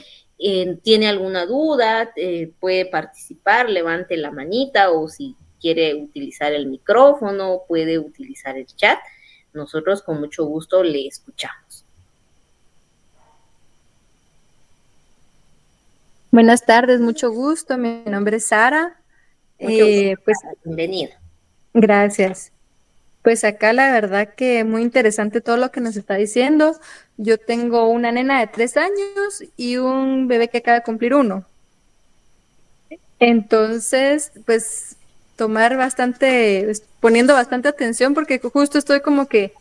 tiene alguna duda, puede participar, levante la manita, o si quiere utilizar el micrófono, puede utilizar el chat. Nosotros con mucho gusto le escuchamos. Buenas tardes, mucho gusto. Mi nombre es Sara. Mucho gusto. Pues, bienvenida. Gracias. Pues acá la verdad que muy interesante todo lo que nos está diciendo. Yo tengo una nena de 3 años y un bebé que acaba de cumplir 1. Entonces, pues tomar bastante, poniendo bastante atención porque justo estoy como que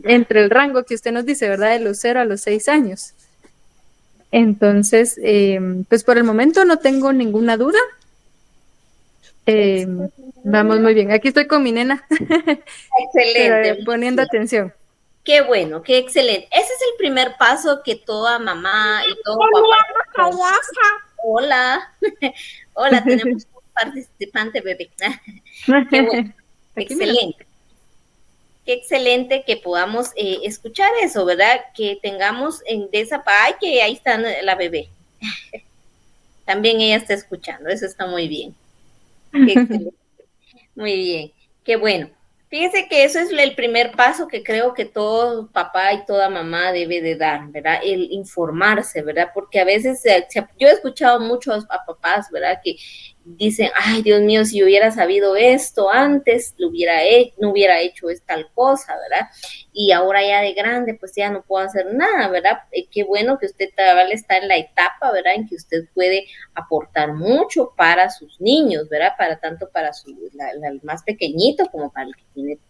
entre el rango que usted nos dice, ¿verdad? De los 0 a los 6 años. Entonces, pues por el momento no tengo ninguna duda. Eh, Vamos muy bien. Aquí estoy con mi nena, pero Excelente, muy poniendo bien. atención. Qué bueno, qué excelente. Ese es el primer paso que toda mamá y todo papá. Hola, hola, tenemos un participante, bebé. Qué bueno, Aquí, mira. excelente. Qué excelente que podamos escuchar eso, ¿verdad? Que tengamos de esa ay, que ahí está la bebé. También ella está escuchando, eso está muy bien. Qué excelente. Muy bien, qué bueno. Fíjese que eso es el primer paso que creo que todo papá y toda mamá debe de dar, ¿verdad? El informarse, ¿verdad? Porque a veces yo he escuchado mucho a papás, ¿verdad? Que dicen, ay, Dios mío, si yo hubiera sabido esto antes, no hubiera hecho tal cosa, ¿verdad? Y ahora ya de grande, pues ya no puedo hacer nada, ¿verdad? Qué bueno que usted tal está en la etapa, ¿verdad? En que usted puede aportar mucho para sus niños, ¿verdad? Para tanto para el más pequeñito como para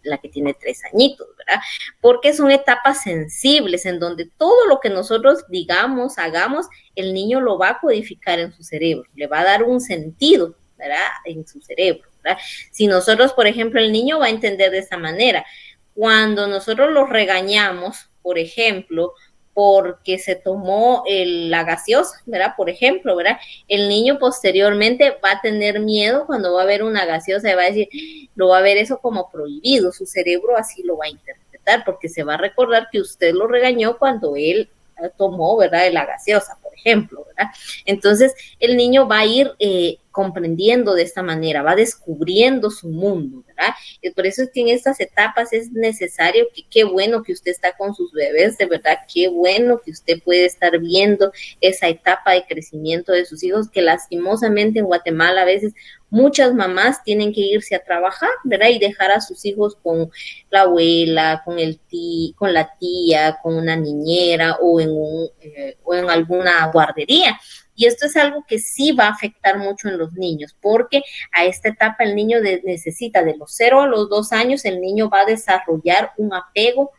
la que tiene 3 añitos, ¿verdad? Porque son etapas sensibles en donde todo lo que nosotros digamos, hagamos, el niño lo va a codificar en su cerebro, le va a dar un sentido, ¿verdad? En su cerebro, ¿verdad? Si nosotros, por ejemplo, el niño va a entender de esta manera, cuando nosotros los regañamos, por ejemplo, porque se tomó la gaseosa, ¿verdad? Por ejemplo, ¿verdad? El niño posteriormente va a tener miedo cuando va a ver una gaseosa y va a decir, lo va a ver eso como prohibido, su cerebro así lo va a interpretar, porque se va a recordar que usted lo regañó cuando él tomó, ¿verdad? De la gaseosa, por ejemplo, ¿verdad? Entonces, el niño va a ir comprendiendo de esta manera, va descubriendo su mundo, ¿verdad? Y por eso es que en estas etapas es necesario que qué bueno que usted está con sus bebés, de verdad, qué bueno que usted puede estar viendo esa etapa de crecimiento de sus hijos, que lastimosamente en Guatemala a veces muchas mamás tienen que irse a trabajar, ¿verdad? Y dejar a sus hijos con la abuela, con la tía, con una niñera o en alguna guardería. Y esto es algo que sí va a afectar mucho en los niños, porque a esta etapa el niño necesita de los 0 a los 2 años, el niño va a desarrollar un apego.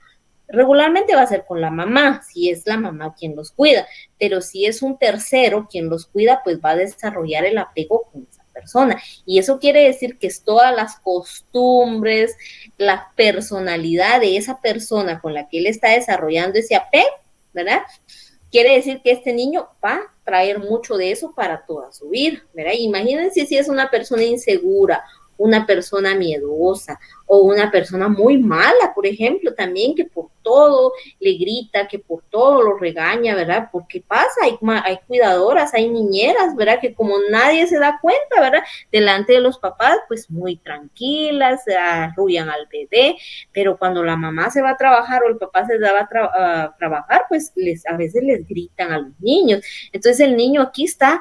Regularmente va a ser con la mamá, si es la mamá quien los cuida, pero si es un tercero quien los cuida, pues va a desarrollar el apego con esa persona. Y eso quiere decir que es todas las costumbres, la personalidad de esa persona con la que él está desarrollando ese apego, ¿verdad? Quiere decir que este niño va a traer mucho de eso para toda su vida, ¿verdad? Imagínense si es una persona insegura, una persona miedosa o una persona muy mala, por ejemplo, también que por todo le grita, que por todo lo regaña, ¿verdad? Porque pasa, hay cuidadoras, hay niñeras, ¿verdad? Que como nadie se da cuenta, ¿verdad? Delante de los papás, pues muy tranquilas, arrullan al bebé, pero cuando la mamá se va a trabajar o el papá se va a trabajar, pues a veces les gritan a los niños. Entonces el niño aquí está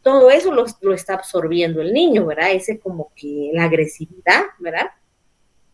todo eso lo está absorbiendo el niño, ¿verdad? Ese como que la agresividad, ¿verdad?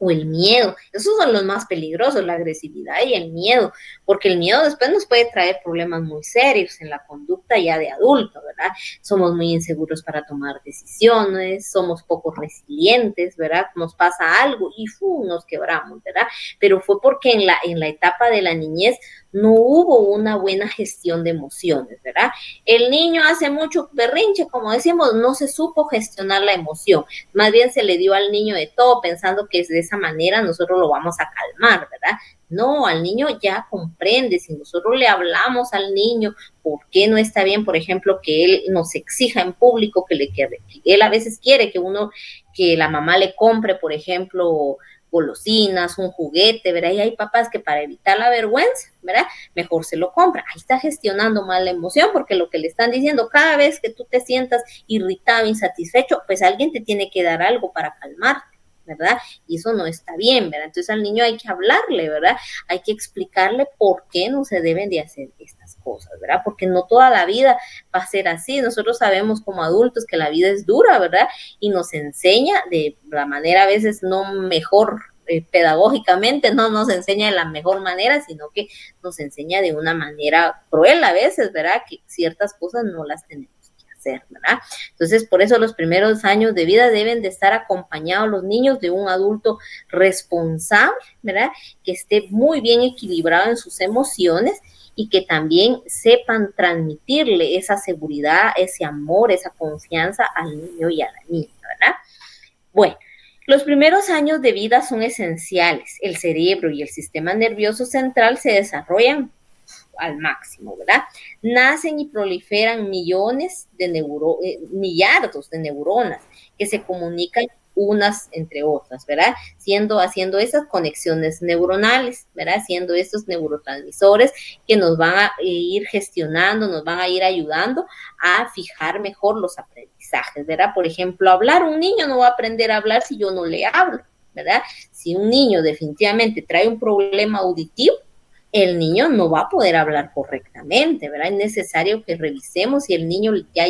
O el miedo. Esos son los más peligrosos, la agresividad y el miedo, porque el miedo después nos puede traer problemas muy serios en la conducta ya de adulto, ¿verdad? Somos muy inseguros para tomar decisiones, somos poco resilientes, ¿verdad? Nos pasa algo y nos quebramos, ¿verdad? Pero fue porque en la etapa de la niñez no hubo una buena gestión de emociones, ¿verdad? El niño hace mucho berrinche, como decimos, no se supo gestionar la emoción, más bien se le dio al niño de todo pensando que de esa manera nosotros lo vamos a calmar, ¿verdad? No, al niño ya comprende, si nosotros le hablamos al niño por qué no está bien, por ejemplo, que él nos exija en público, que él a veces quiere que la mamá le compre, por ejemplo, golosinas, un juguete, ¿verdad? Y hay papás que para evitar la vergüenza, ¿verdad? Mejor se lo compra. Ahí está gestionando mal la emoción, porque lo que le están diciendo, cada vez que tú te sientas irritado, insatisfecho, pues alguien te tiene que dar algo para calmarte, ¿verdad? Y eso no está bien, ¿verdad? Entonces al niño hay que hablarle, ¿verdad? Hay que explicarle por qué no se deben de hacer estas cosas, ¿verdad? Porque no toda la vida va a ser así. Nosotros sabemos como adultos que la vida es dura, ¿verdad? Y nos enseña de la manera a veces no mejor pedagógicamente no nos enseña de la mejor manera, sino que nos enseña de una manera cruel a veces, ¿verdad? Que ciertas cosas no las tenemos que hacer, ¿verdad? Entonces, por eso los primeros años de vida deben de estar acompañados los niños de un adulto responsable, ¿verdad? Que esté muy bien equilibrado en sus emociones y que también sepan transmitirle esa seguridad, ese amor, esa confianza al niño y a la niña, ¿verdad? Bueno, los primeros años de vida son esenciales. El cerebro y el sistema nervioso central se desarrollan al máximo, ¿verdad? Nacen y proliferan millardos de neuronas que se comunican unas entre otras, ¿verdad? Haciendo esas conexiones neuronales, ¿verdad? Haciendo estos neurotransmisores que nos van a ir gestionando, nos van a ir ayudando a fijar mejor los aprendizajes, ¿verdad? Por ejemplo, hablar, un niño no va a aprender a hablar si yo no le hablo, ¿verdad? Si un niño definitivamente trae un problema auditivo, el niño no va a poder hablar correctamente, ¿verdad? Es necesario que revisemos si el niño ya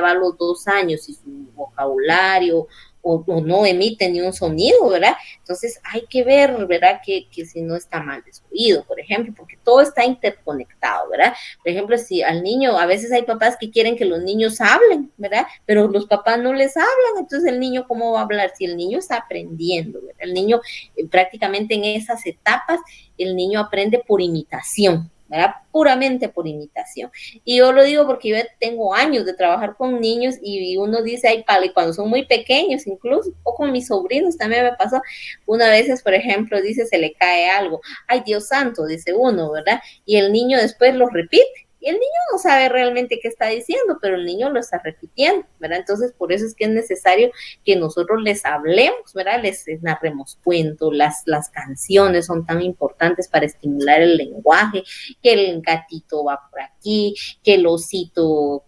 va a los 2 años y su vocabulario o no emite ni un sonido, ¿verdad? Entonces hay que ver, ¿verdad? Que si no está mal de su oído, por ejemplo, porque todo está interconectado, ¿verdad? Por ejemplo, si al niño, a veces hay papás que quieren que los niños hablen, ¿verdad? Pero los papás no les hablan, entonces el niño, ¿cómo va a hablar? Si el niño está aprendiendo, ¿verdad? El niño prácticamente en esas etapas, el niño aprende por imitación, ¿verdad? Puramente por imitación. Y yo lo digo porque yo tengo años de trabajar con niños y uno dice, ay, palo, y cuando son muy pequeños incluso, o con mis sobrinos también me pasó, una vez, por ejemplo, dice, se le cae algo, ay, Dios santo, dice uno, ¿verdad? Y el niño después lo repite. Y el niño no sabe realmente qué está diciendo, pero el niño lo está repitiendo, ¿verdad? Entonces, por eso es que es necesario que nosotros les hablemos, ¿verdad? Les narremos cuentos, las canciones son tan importantes para estimular el lenguaje, que el gatito va por aquí, que el osito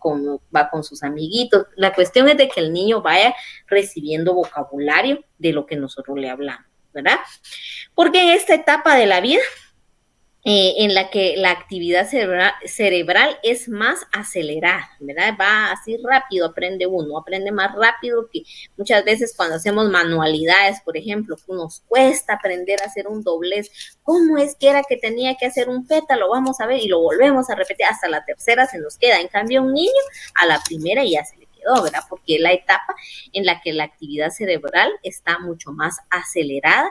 va con sus amiguitos. La cuestión es de que el niño vaya recibiendo vocabulario de lo que nosotros le hablamos, ¿verdad? Porque en esta etapa de la vida, en la que la actividad cerebral es más acelerada, ¿verdad? Va así rápido, aprende más rápido que muchas veces cuando hacemos manualidades, por ejemplo, nos cuesta aprender a hacer un doblez. ¿Cómo es que era que tenía que hacer un pétalo? Vamos a ver y lo volvemos a repetir, hasta la tercera se nos queda. En cambio, un niño a la primera ya se le quedó, ¿verdad? Porque es la etapa en la que la actividad cerebral está mucho más acelerada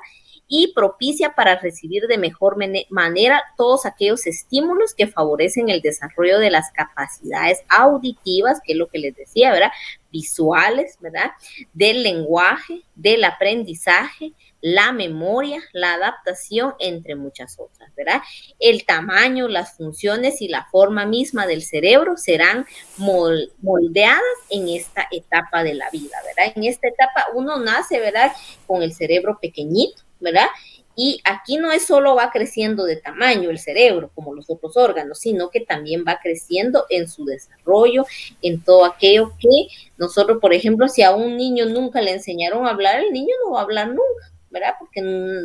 y propicia para recibir de mejor manera todos aquellos estímulos que favorecen el desarrollo de las capacidades auditivas, que es lo que les decía, ¿verdad? Visuales, ¿verdad? Del lenguaje, del aprendizaje, la memoria, la adaptación, entre muchas otras, ¿verdad? El tamaño, las funciones y la forma misma del cerebro serán moldeadas en esta etapa de la vida, ¿verdad? En esta etapa uno nace, ¿verdad? Con el cerebro pequeñito, ¿verdad? Y aquí no es solo va creciendo de tamaño el cerebro, como los otros órganos, sino que también va creciendo en su desarrollo, en todo aquello que nosotros, por ejemplo, si a un niño nunca le enseñaron a hablar, el niño no va a hablar nunca, ¿verdad? Porque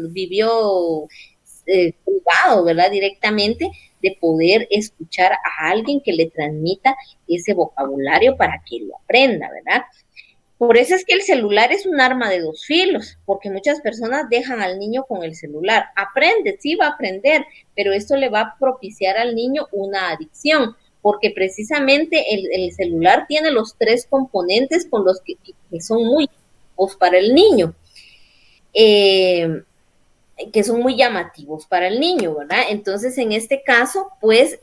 vivió privado, ¿verdad? Directamente de poder escuchar a alguien que le transmita ese vocabulario para que lo aprenda, ¿verdad? Por eso es que el celular es un arma de 2 filos, porque muchas personas dejan al niño con el celular. Aprende, sí va a aprender, pero esto le va a propiciar al niño una adicción, porque precisamente el celular tiene los 3 componentes con los que son muy para el niño. Que son muy llamativos para el niño, ¿verdad? Entonces, en este caso, pues,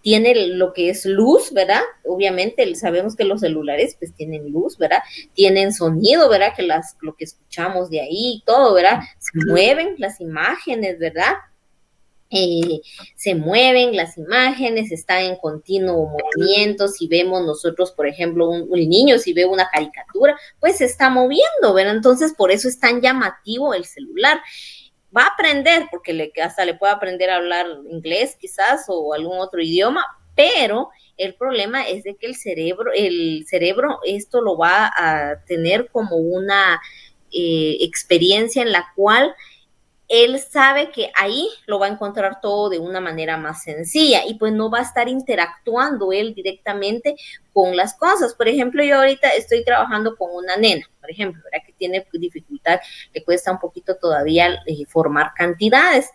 tiene lo que es luz, ¿verdad? Obviamente sabemos que los celulares pues tienen luz, ¿verdad? Tienen sonido, ¿verdad? Que lo que escuchamos de ahí y todo, ¿verdad? Se mueven las imágenes, ¿verdad? Se mueven las imágenes, están en continuo movimiento. Si vemos nosotros, por ejemplo, un niño, si ve una caricatura, pues se está moviendo, ¿verdad? Entonces, por eso es tan llamativo el celular. Va a aprender, porque hasta le puede aprender a hablar inglés quizás o algún otro idioma, pero el problema es de que el cerebro esto lo va a tener como una experiencia en la cual él sabe que ahí lo va a encontrar todo de una manera más sencilla y pues no va a estar interactuando él directamente con las cosas. Por ejemplo, yo ahorita estoy trabajando con una nena, por ejemplo, ¿verdad? Que tiene dificultad, le cuesta un poquito todavía formar cantidades.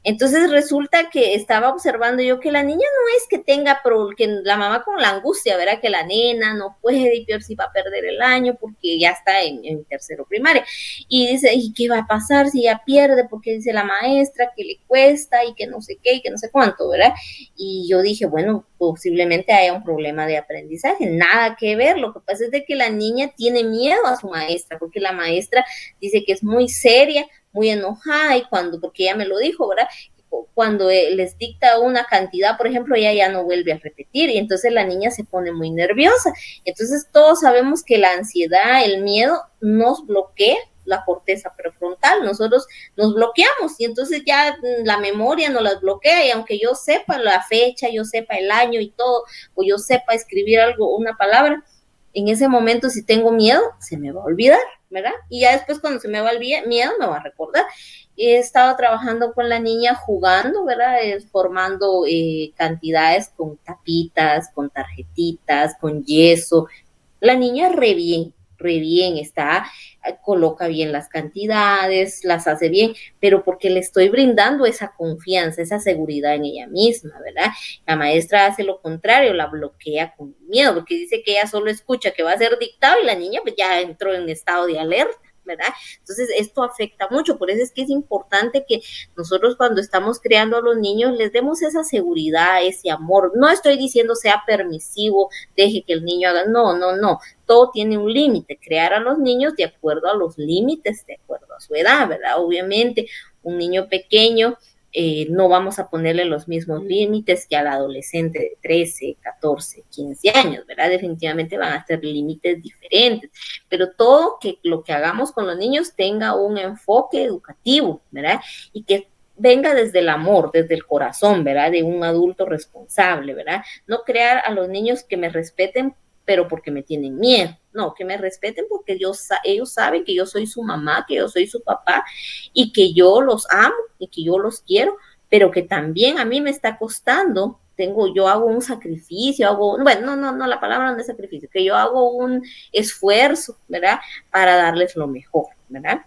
Entonces resulta que estaba observando yo que la niña no es que tenga, que la mamá con la angustia, ¿verdad? Que la nena no puede y peor si va a perder el año porque ya está en tercero primaria. Y dice, ¿y qué va a pasar si ya pierde? Porque dice la maestra que le cuesta y que no sé qué y que no sé cuánto, ¿verdad? Y yo dije, bueno, posiblemente haya un problema de aprendizaje, nada que ver. Lo que pasa es de que la niña tiene miedo a su maestra porque la maestra dice que es muy seria, muy enojada y porque ella me lo dijo, ¿verdad? Cuando les dicta una cantidad, por ejemplo, ella ya no vuelve a repetir y entonces la niña se pone muy nerviosa. Entonces todos sabemos que la ansiedad, el miedo nos bloquea la corteza prefrontal, nosotros nos bloqueamos y entonces ya la memoria nos las bloquea y aunque yo sepa la fecha, yo sepa el año y todo, o yo sepa escribir algo, una palabra, en ese momento si tengo miedo, se me va a olvidar, ¿verdad? Y ya después cuando se me va el miedo, me va a recordar. He estado trabajando con la niña jugando, ¿verdad? Formando cantidades con tapitas, con tarjetitas, con yeso. La niña re bien, está, coloca bien las cantidades, las hace bien, pero porque le estoy brindando esa confianza, esa seguridad en ella misma, ¿verdad? La maestra hace lo contrario, la bloquea con miedo, porque dice que ella solo escucha que va a ser dictado y la niña pues ya entró en estado de alerta, ¿verdad? Entonces esto afecta mucho, por eso es que es importante que nosotros cuando estamos creando a los niños les demos esa seguridad, ese amor. No estoy diciendo sea permisivo, deje que el niño haga, no, no, no, todo tiene un límite, crear a los niños de acuerdo a los límites, de acuerdo a su edad, ¿verdad? Obviamente un niño pequeño no vamos a ponerle los mismos límites que al adolescente de 13, 14, 15 años, ¿verdad? Definitivamente van a ser límites diferentes, pero todo lo que hagamos con los niños tenga un enfoque educativo, ¿verdad? Y que venga desde el amor, desde el corazón, ¿verdad? De un adulto responsable, ¿verdad? No crear a los niños que me respeten pero porque me tienen miedo, no, que me respeten porque ellos saben que yo soy su mamá, que yo soy su papá y que yo los amo y que yo los quiero, pero que también a mí me está costando, yo hago un sacrificio, bueno, no, la palabra no es sacrificio, que yo hago un esfuerzo, ¿verdad? Para darles lo mejor, ¿verdad?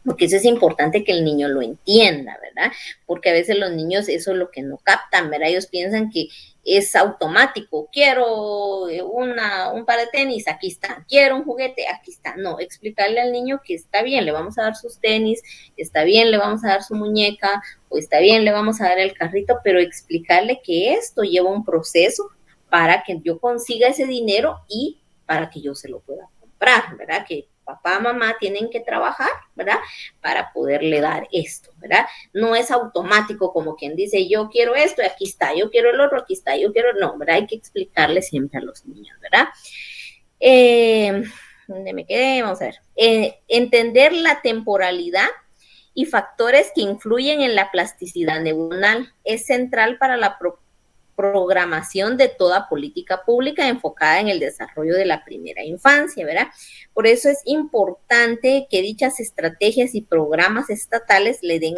Porque eso es importante que el niño lo entienda, ¿verdad? Porque a veces los niños eso es lo que no captan, ¿verdad? Ellos piensan que es automático, quiero un par de tenis, aquí está, quiero un juguete, aquí está. No, explicarle al niño que está bien, le vamos a dar sus tenis, está bien, le vamos a dar su muñeca, o está bien, le vamos a dar el carrito, pero explicarle que esto lleva un proceso para que yo consiga ese dinero y para que yo se lo pueda comprar, ¿verdad? Que papá, mamá tienen que trabajar, ¿verdad? Para poderle dar esto, ¿verdad? No es automático como quien dice, yo quiero esto y aquí está, yo quiero el otro, aquí está, yo quiero, no, ¿verdad? Hay que explicarle siempre a los niños, ¿verdad? ¿Dónde me quedé? Vamos a ver. Entender la temporalidad y factores que influyen en la plasticidad neuronal es central para la programación de toda política pública enfocada en el desarrollo de la primera infancia, ¿verdad? Por eso es importante que dichas estrategias y programas estatales le den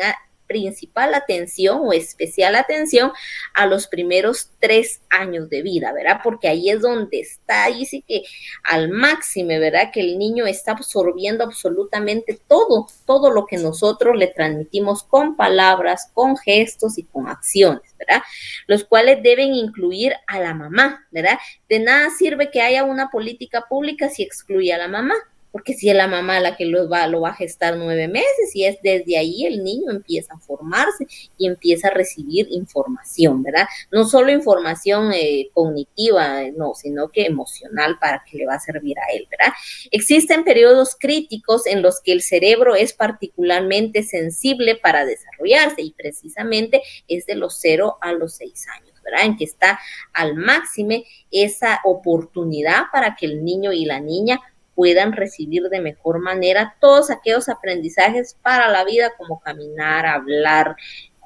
principal atención o especial atención a los primeros 3 años de vida, ¿verdad? Porque ahí es donde está, ahí sí que al máximo, ¿verdad? Que el niño está absorbiendo absolutamente todo lo que nosotros le transmitimos con palabras, con gestos y con acciones, ¿verdad? Los cuales deben incluir a la mamá, ¿verdad? De nada sirve que haya una política pública si excluye a la mamá, porque si es la mamá la que lo va a gestar 9 meses y es desde ahí el niño empieza a formarse y empieza a recibir información, ¿verdad? No solo información cognitiva, no, sino que emocional para que le va a servir a él, ¿verdad? Existen periodos críticos en los que el cerebro es particularmente sensible para desarrollarse y precisamente es de los 0 a los 6 años, ¿verdad? En que está al máximo esa oportunidad para que el niño y la niña puedan recibir de mejor manera todos aquellos aprendizajes para la vida como caminar, hablar,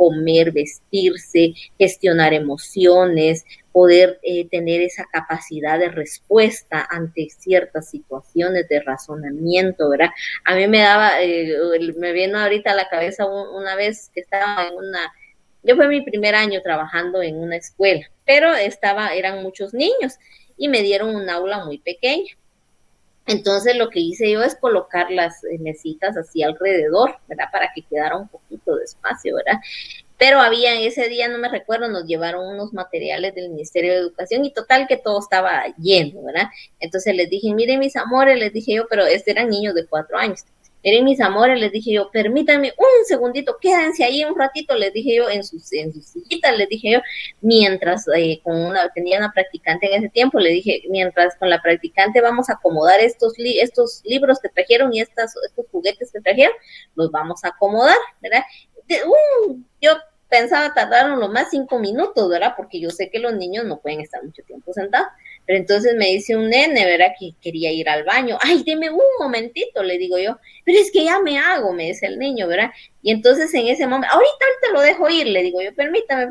comer, vestirse, gestionar emociones, poder tener esa capacidad de respuesta ante ciertas situaciones de razonamiento, ¿verdad? A mí me daba, me vino ahorita a la cabeza una vez que estaba en yo fue mi primer año trabajando en una escuela, pero eran muchos niños y me dieron un aula muy pequeña. Entonces lo que hice yo es colocar las mesitas así alrededor, ¿verdad? Para que quedara un poquito de espacio, ¿verdad? Pero había ese día, no me recuerdo, nos llevaron unos materiales del Ministerio de Educación y total que todo estaba lleno, ¿verdad? Entonces les dije, miren mis amores, les dije yo, pero eran niños de 4 años. Miren mis amores, les dije yo, permítanme un segundito, quédense ahí un ratito, les dije yo, en sus sillitas, les dije yo, mientras tenía una practicante en ese tiempo, le dije, mientras con la practicante vamos a acomodar estos libros que trajeron y estos juguetes que trajeron, los vamos a acomodar, ¿verdad? Yo pensaba tardaron lo más 5 minutos, ¿verdad? Porque yo sé que los niños no pueden estar mucho tiempo sentados. Pero entonces me dice un nene, ¿verdad? Que quería ir al baño. Ay, deme un momentito, le digo yo. Pero es que ya me hago, me dice el niño, ¿verdad? Y entonces en ese momento, ahorita lo dejo ir, le digo yo, permítame,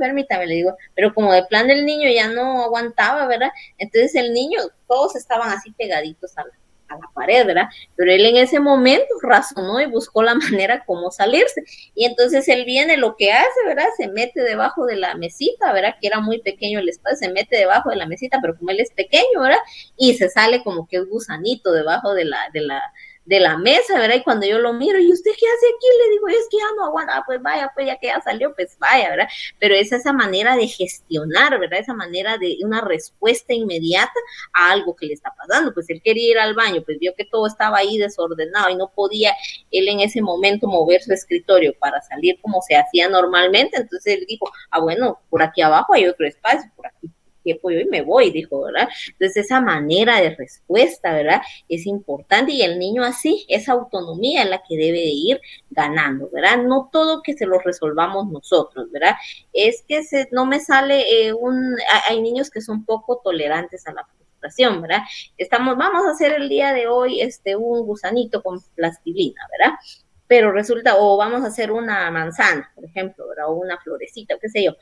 le digo. Pero como de plan el niño ya no aguantaba, ¿verdad? Entonces el niño, todos estaban así pegaditos a la pared, ¿verdad? Pero él en ese momento razonó y buscó la manera como salirse. Y entonces él viene, lo que hace, ¿verdad? Se mete debajo de la mesita, ¿verdad? Que era muy pequeño el espacio, se mete debajo de la mesita, pero como él es pequeño, ¿verdad? Y se sale como que es gusanito debajo de la mesa, ¿verdad? Y cuando yo lo miro, ¿y usted qué hace aquí? Le digo, es que ya no aguanta, pues vaya, pues ya que ya salió, pues vaya, ¿verdad? Pero es esa manera de gestionar, ¿verdad? Esa manera de una respuesta inmediata a algo que le está pasando. Pues él quería ir al baño, pues vio que todo estaba ahí desordenado y no podía él en ese momento mover su escritorio para salir como se hacía normalmente, entonces él dijo, bueno, por aquí abajo hay otro espacio, por aquí tiempo y me voy, dijo, ¿verdad? Entonces esa manera de respuesta, ¿verdad? Es importante y el niño así, esa autonomía es la que debe de ir ganando, ¿verdad? No todo que se lo resolvamos nosotros, ¿verdad? Es que no me sale hay niños que son poco tolerantes a la frustración, ¿verdad? Vamos a hacer el día de hoy un gusanito con plastilina, ¿verdad? Pero resulta, o vamos a hacer una manzana, por ejemplo, ¿verdad? O una florecita, qué sé yo.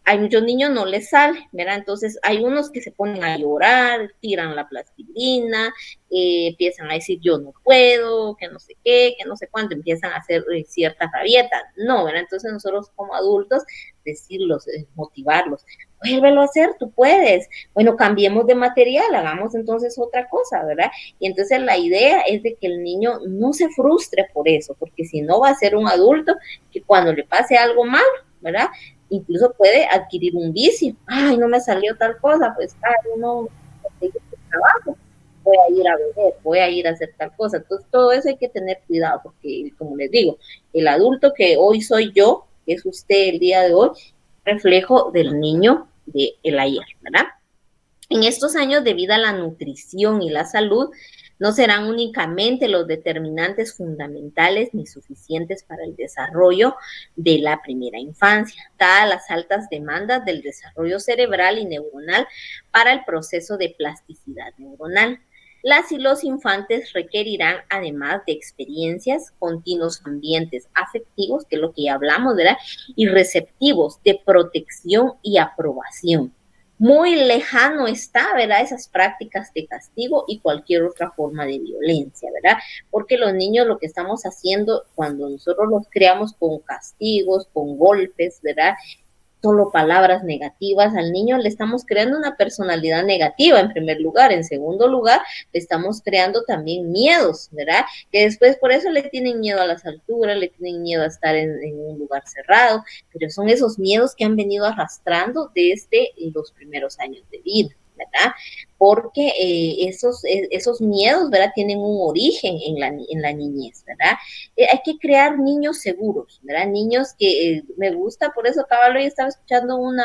Hay muchos niños no les sale, ¿verdad? Entonces hay unos que se ponen a llorar, tiran la plastilina, empiezan a decir yo no puedo, que no sé qué, que no sé cuánto, empiezan a hacer ciertas rabietas. No, ¿verdad? Entonces nosotros como adultos decirlos, motivarlos, vuélvelo a hacer, tú puedes. Bueno, cambiemos de material, hagamos entonces otra cosa, ¿verdad? Y entonces la idea es de que el niño no se frustre por eso, porque si no va a ser un adulto que cuando le pase algo malo, ¿verdad? Incluso puede adquirir un vicio. Ay, no me salió tal cosa, pues, no, trabajo, voy a ir a beber, voy a ir a hacer tal cosa. Entonces, todo eso hay que tener cuidado, porque, como les digo, el adulto que hoy soy yo, que es usted el día de hoy, reflejo del niño del ayer, ¿verdad? En estos años de vida, la nutrición y la salud no serán únicamente los determinantes fundamentales ni suficientes para el desarrollo de la primera infancia, dadas las altas demandas del desarrollo cerebral y neuronal para el proceso de plasticidad neuronal. Las y los infantes requerirán, además de experiencias, continuos ambientes afectivos, que es lo que ya hablamos, ¿verdad? Y receptivos de protección y aprobación. Muy lejano está, ¿verdad? Esas prácticas de castigo y cualquier otra forma de violencia, ¿verdad? Porque los niños lo que estamos haciendo cuando nosotros los creamos con castigos, con golpes, ¿verdad? Solo palabras negativas, al niño le estamos creando una personalidad negativa en primer lugar, en segundo lugar le estamos creando también miedos, ¿verdad? Que después por eso le tienen miedo a las alturas, le tienen miedo a estar en un lugar cerrado, pero son esos miedos que han venido arrastrando desde los primeros años de vida, ¿verdad? Porque esos miedos, ¿verdad? Tienen un origen en la niñez, ¿verdad? Hay que crear niños seguros, ¿verdad? Niños que me gusta, por eso acabo hoy estaba escuchando un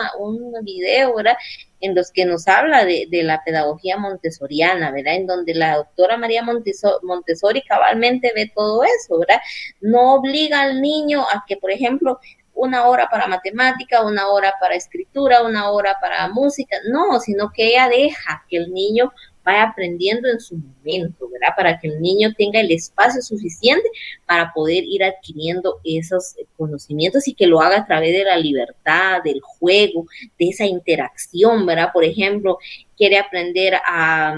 video, ¿verdad? En los que nos habla de la pedagogía montessoriana, ¿verdad? En donde la doctora María Montessori cabalmente ve todo eso, ¿verdad? No obliga al niño a que, por ejemplo, 1 hora para matemática, 1 hora para escritura, 1 hora para música, no, sino que ella deja que el niño vaya aprendiendo en su momento, ¿verdad? Para que el niño tenga el espacio suficiente para poder ir adquiriendo esos conocimientos y que lo haga a través de la libertad, del juego, de esa interacción, ¿verdad? Por ejemplo, quiere aprender a,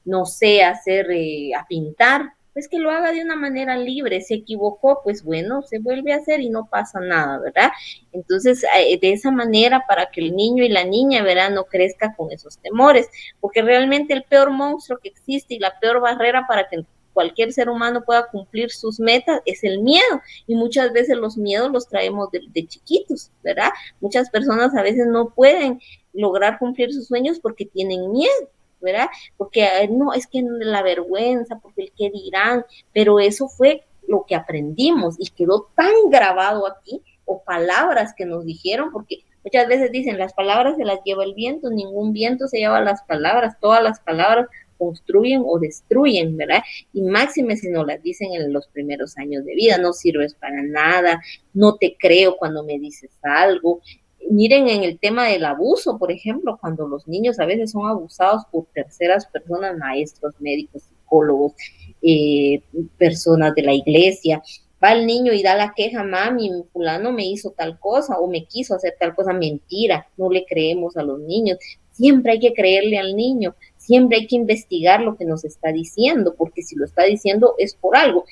no sé, a hacer, a pintar, pues que lo haga de una manera libre. Se equivocó, pues bueno, se vuelve a hacer y no pasa nada, ¿verdad? Entonces, de esa manera, para que el niño y la niña, ¿verdad?, no crezca con esos temores, porque realmente el peor monstruo que existe y la peor barrera para que cualquier ser humano pueda cumplir sus metas es el miedo, y muchas veces los miedos los traemos de chiquitos, ¿verdad? Muchas personas a veces no pueden lograr cumplir sus sueños porque tienen miedo, ¿verdad? Porque no, es que la vergüenza, porque el qué dirán, pero eso fue lo que aprendimos y quedó tan grabado aquí, o palabras que nos dijeron, porque muchas veces dicen, las palabras se las lleva el viento, ningún viento se lleva las palabras, todas las palabras construyen o destruyen, ¿verdad? Y máxime si nos las dicen en los primeros años de vida, no sirves para nada, no te creo cuando me dices algo. Miren en el tema del abuso, por ejemplo, cuando los niños a veces son abusados por terceras personas, maestros, médicos, psicólogos, eh, personas de la iglesia, va el niño y da la queja, mami, fulano me hizo tal cosa o me quiso hacer tal cosa, mentira, no le creemos a los niños, siempre hay que creerle al niño, siempre hay que investigar lo que nos está diciendo, porque si lo está diciendo es por algo.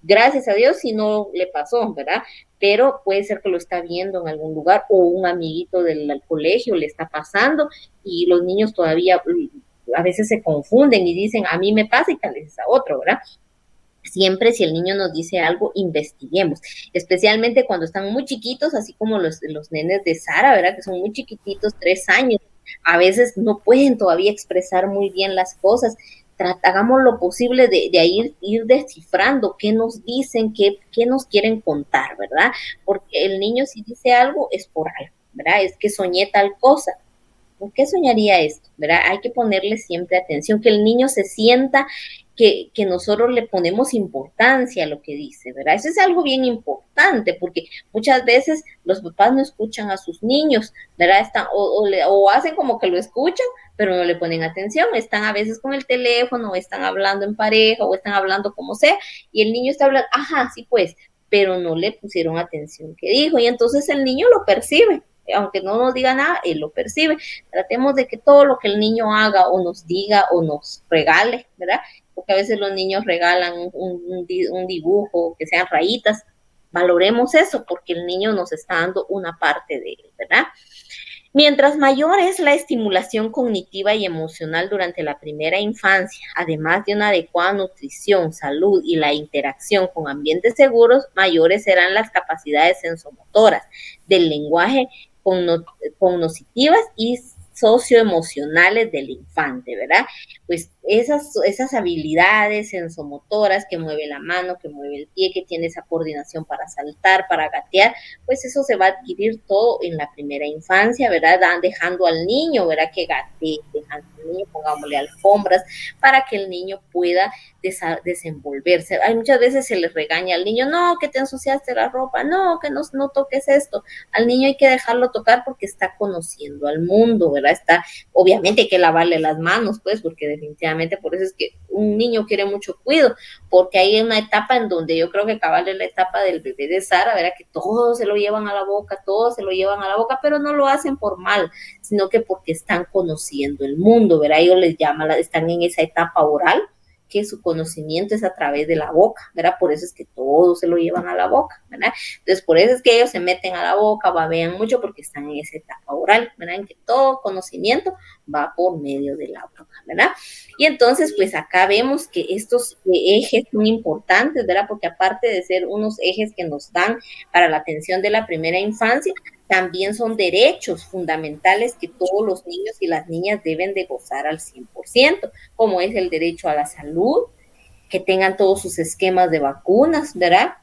Gracias a Dios si no le pasó, ¿verdad? Pero puede ser que lo está viendo en algún lugar o un amiguito del colegio le está pasando y los niños todavía a veces se confunden y dicen, a mí me pasa y tal vez es a otro, ¿verdad? Siempre si el niño nos dice algo, investiguemos, especialmente cuando están muy chiquitos, así como los nenes de Sara, ¿verdad? Que son muy chiquititos, 3 años, a veces no pueden todavía expresar muy bien las cosas. Hagamos lo posible de ir descifrando qué nos dicen, qué nos quieren contar, ¿verdad? Porque el niño si dice algo es por algo, ¿verdad? Es que soñé tal cosa. ¿Por qué soñaría esto? ¿Verdad? Hay que ponerle siempre atención, que el niño se sienta que nosotros le ponemos importancia a lo que dice, ¿verdad? Eso es algo bien importante, porque muchas veces los papás no escuchan a sus niños, ¿verdad? O hacen como que lo escuchan, pero no le ponen atención, están a veces con el teléfono, o están hablando en pareja, o están hablando como sea, y el niño está hablando, ajá, sí pues, pero no le pusieron atención que dijo, y entonces el niño lo percibe, aunque no nos diga nada, él lo percibe. Tratemos de que todo lo que el niño haga o nos diga o nos regale, ¿verdad? Porque a veces los niños regalan un dibujo, que sean rayitas, valoremos eso porque el niño nos está dando una parte de él, ¿verdad? Mientras mayor es la estimulación cognitiva y emocional durante la primera infancia, además de una adecuada nutrición, salud y la interacción con ambientes seguros, mayores serán las capacidades sensomotoras del lenguaje cognitivas y socioemocionales del infante, ¿verdad? Pues esas habilidades sensomotoras que mueve la mano, que mueve el pie, que tiene esa coordinación para saltar, para gatear, pues eso se va a adquirir todo en la primera infancia, ¿verdad? Dejando al niño, ¿verdad? Que gatee, dejando al niño, pongámosle alfombras, para que el niño pueda desenvolverse. Hay muchas veces se les regaña al niño, no, que te ensuciaste la ropa, no, que no toques esto. Al niño hay que dejarlo tocar porque está conociendo al mundo, ¿verdad? Obviamente hay que lavarle las manos, pues, porque definitivamente por eso es que un niño quiere mucho cuidado, porque hay una etapa en donde yo creo que cabal es la etapa del bebé de Sara, ¿verdad? Que todos se lo llevan a la boca, pero no lo hacen por mal, sino que porque están conociendo el mundo, ¿verdad? Ellos les llaman, están en esa etapa oral, que su conocimiento es a través de la boca, ¿verdad? Por eso es que todos se lo llevan a la boca, ¿verdad? Entonces, por eso es que ellos se meten a la boca, babean mucho, porque están en esa etapa oral, ¿verdad? En que todo conocimiento va por medio de la boca, ¿verdad? Y entonces, pues acá vemos que estos ejes son importantes, ¿verdad? Porque aparte de ser unos ejes que nos dan para la atención de la primera infancia, también son derechos fundamentales que todos los niños y las niñas deben de gozar al 100%, como es el derecho a la salud, que tengan todos sus esquemas de vacunas, ¿verdad?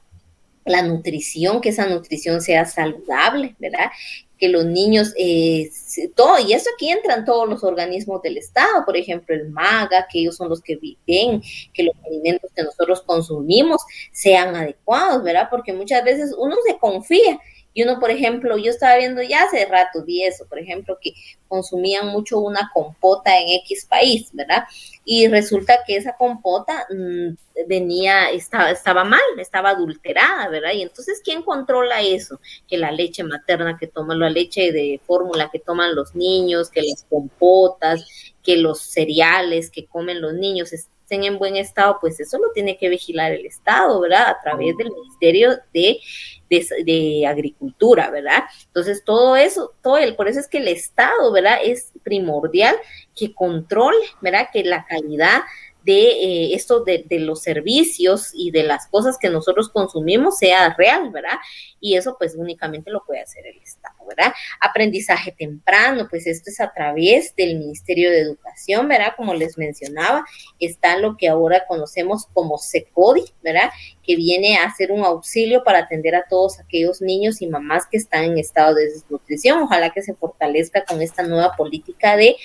La nutrición, que esa nutrición sea saludable, ¿verdad? Que los niños, todo, y eso aquí entran todos los organismos del Estado, por ejemplo, el MAGA, que ellos son los que ven que los alimentos que nosotros consumimos sean adecuados, ¿verdad? Porque muchas veces uno se confía Y uno, por ejemplo, yo estaba viendo ya hace rato, vi eso, por ejemplo, que consumían mucho una compota en X país, ¿verdad? Y resulta que esa compota estaba mal, estaba adulterada, ¿verdad? Y entonces, ¿quién controla eso? Que la leche materna que toman, la leche de fórmula que toman los niños, que las compotas, que los cereales que comen los niños estén en buen estado, pues eso lo tiene que vigilar el Estado, ¿verdad? A través del Ministerio de Agricultura, ¿verdad? Entonces, todo eso, por eso es que el Estado, ¿verdad? Es primordial que controle, ¿verdad? Que la calidad de esto de los servicios y de las cosas que nosotros consumimos sea real, ¿verdad? Y eso pues únicamente lo puede hacer el Estado, ¿verdad? Aprendizaje temprano, pues esto es a través del Ministerio de Educación, ¿verdad? Como les mencionaba, está lo que ahora conocemos como SECODI, ¿verdad? Que viene a ser un auxilio para atender a todos aquellos niños y mamás que están en estado de desnutrición. Ojalá que se fortalezca con esta nueva política de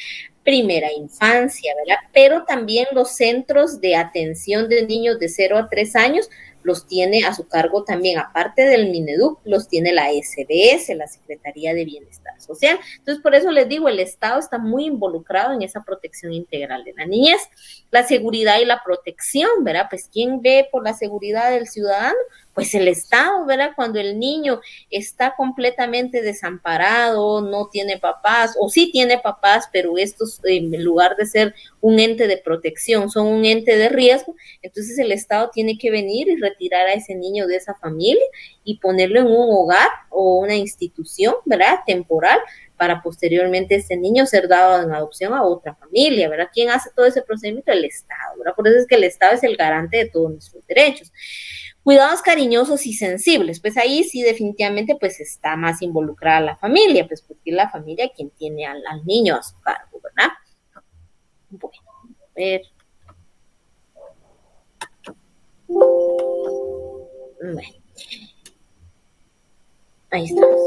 primera infancia, ¿verdad? Pero también los centros de atención de niños de 0 a 3 años los tiene a su cargo también, aparte del Mineduc, los tiene la SBS, la Secretaría de Bienestar Social. Entonces, por eso les digo, el Estado está muy involucrado en esa protección integral de la niñez, la seguridad y la protección, ¿verdad? Pues, ¿quién ve por la seguridad del ciudadano? Pues el Estado, ¿verdad? Cuando el niño está completamente desamparado, no tiene papás, o sí tiene papás, pero estos, en lugar de ser un ente de protección, son un ente de riesgo, entonces el Estado tiene que venir y retirar a ese niño de esa familia y ponerlo en un hogar o una institución, ¿verdad? Temporal, para posteriormente ese niño ser dado en adopción a otra familia, ¿verdad? ¿Quién hace todo ese procedimiento? El Estado, ¿verdad? Por eso es que el Estado es el garante de todos nuestros derechos. Cuidados cariñosos y sensibles, pues ahí sí definitivamente pues está más involucrada la familia, pues porque es la familia quien tiene al niño a su cargo, ¿verdad? Bueno, a ver. Bueno, ahí estamos.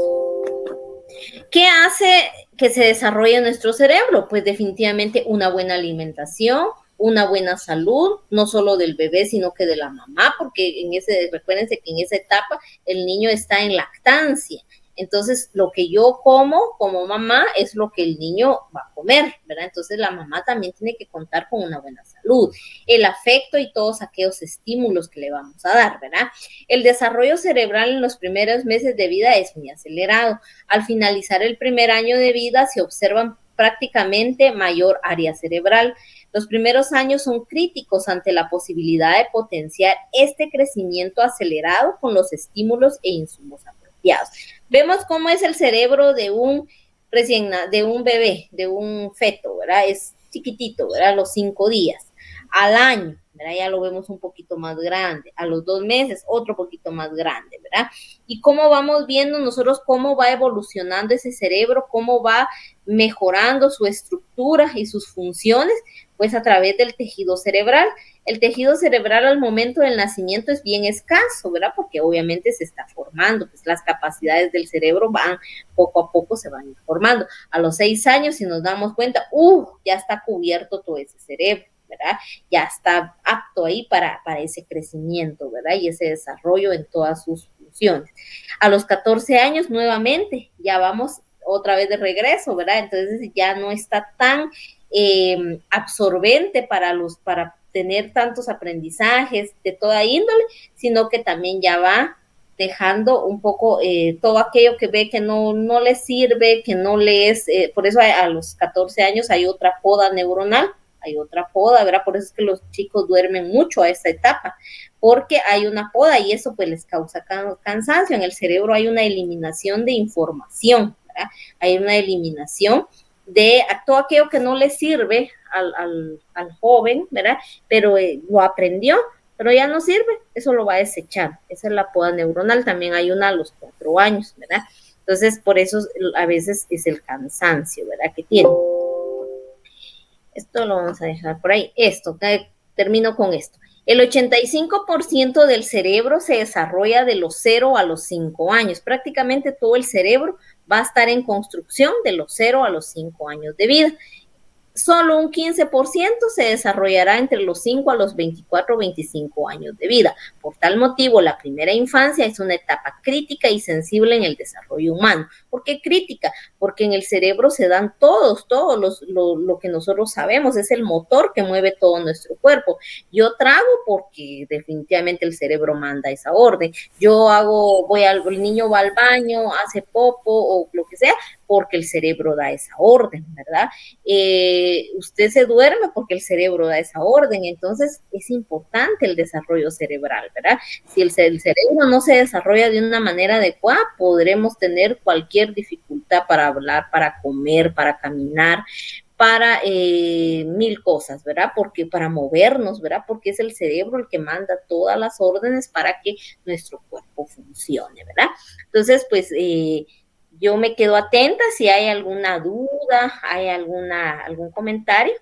¿Qué hace que se desarrolle nuestro cerebro? Pues definitivamente una buena alimentación, una buena salud, no solo del bebé, sino que de la mamá, porque recuérdense que en esa etapa el niño está en lactancia. Entonces, lo que yo como mamá es lo que el niño va a comer, ¿verdad? Entonces, la mamá también tiene que contar con una buena salud, el afecto y todos aquellos estímulos que le vamos a dar, ¿verdad? El desarrollo cerebral en los primeros meses de vida es muy acelerado. Al finalizar el primer año de vida se observan prácticamente mayor área cerebral. Los primeros años son críticos ante la posibilidad de potenciar este crecimiento acelerado con los estímulos e insumos apropiados. Vemos cómo es el cerebro de un bebé, de un feto, ¿verdad? Es chiquitito, ¿verdad? A los 5 días. Al año, ¿verdad? Ya lo vemos un poquito más grande. A los 2 meses, otro poquito más grande, ¿verdad? Y cómo vamos viendo nosotros cómo va evolucionando ese cerebro, cómo va mejorando su estructura y sus funciones, pues a través del tejido cerebral. El tejido cerebral al momento del nacimiento es bien escaso, ¿verdad? Porque obviamente se está formando, pues las capacidades del cerebro van, poco a poco se van formando. A los 6 años, si nos damos cuenta, ya está cubierto todo ese cerebro, ¿verdad? Ya está apto ahí para ese crecimiento, ¿verdad? Y ese desarrollo en todas sus funciones. A los 14 años, nuevamente, ya vamos otra vez de regreso, ¿verdad? Entonces ya no está tan absorbente para tener tantos aprendizajes de toda índole, sino que también ya va dejando un poco todo aquello que ve que no le sirve, que no le es, por eso a los 14 años hay otra poda neuronal, ¿verdad? Por eso es que los chicos duermen mucho a esta etapa, porque hay una poda y eso pues les causa cansancio. En el cerebro hay una eliminación de información, ¿verdad? Hay una eliminación de todo aquello que no le sirve al joven, ¿verdad? Pero lo aprendió, pero ya no sirve, eso lo va a desechar. Esa es la poda neuronal, también hay una a los 4 años, ¿verdad? Entonces, por eso a veces es el cansancio, ¿verdad? Que tiene. Esto lo vamos a dejar por ahí. Termino con esto. El 85% del cerebro se desarrolla de los 0 a los 5 años. Prácticamente todo el cerebro va a estar en construcción de los 0 a los 5 años de vida. solo un 15% se desarrollará entre los 5 a los 24 o 25 años de vida. Por tal motivo, la primera infancia es una etapa crítica y sensible en el desarrollo humano. ¿Por qué crítica? Porque en el cerebro se dan lo que nosotros sabemos, es el motor que mueve todo nuestro cuerpo. Yo trago porque definitivamente el cerebro manda esa orden. El niño va al baño, hace popo o lo que sea, porque el cerebro da esa orden, ¿verdad? Usted se duerme porque el cerebro da esa orden, entonces es importante el desarrollo cerebral, ¿verdad? Si el cerebro no se desarrolla de una manera adecuada, podremos tener cualquier dificultad para hablar, para comer, para caminar, para mil cosas, ¿verdad? Porque para movernos, ¿verdad? Porque es el cerebro el que manda todas las órdenes para que nuestro cuerpo funcione, ¿verdad? Entonces, pues yo me quedo atenta si hay alguna duda, hay algún comentario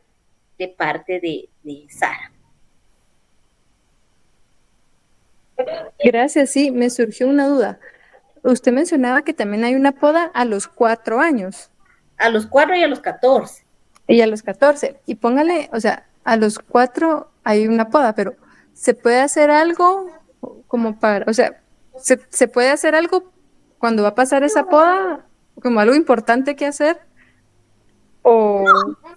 de parte de Sara. Gracias, sí, me surgió una duda. Usted mencionaba que también hay una poda a los 4 años. A los 4 y a los 14. Y a los 14. Y póngale, o sea, a los 4 hay una poda, pero ¿se puede hacer algo como para, o sea, se puede hacer algo cuando va a pasar esa poda, como algo importante que hacer?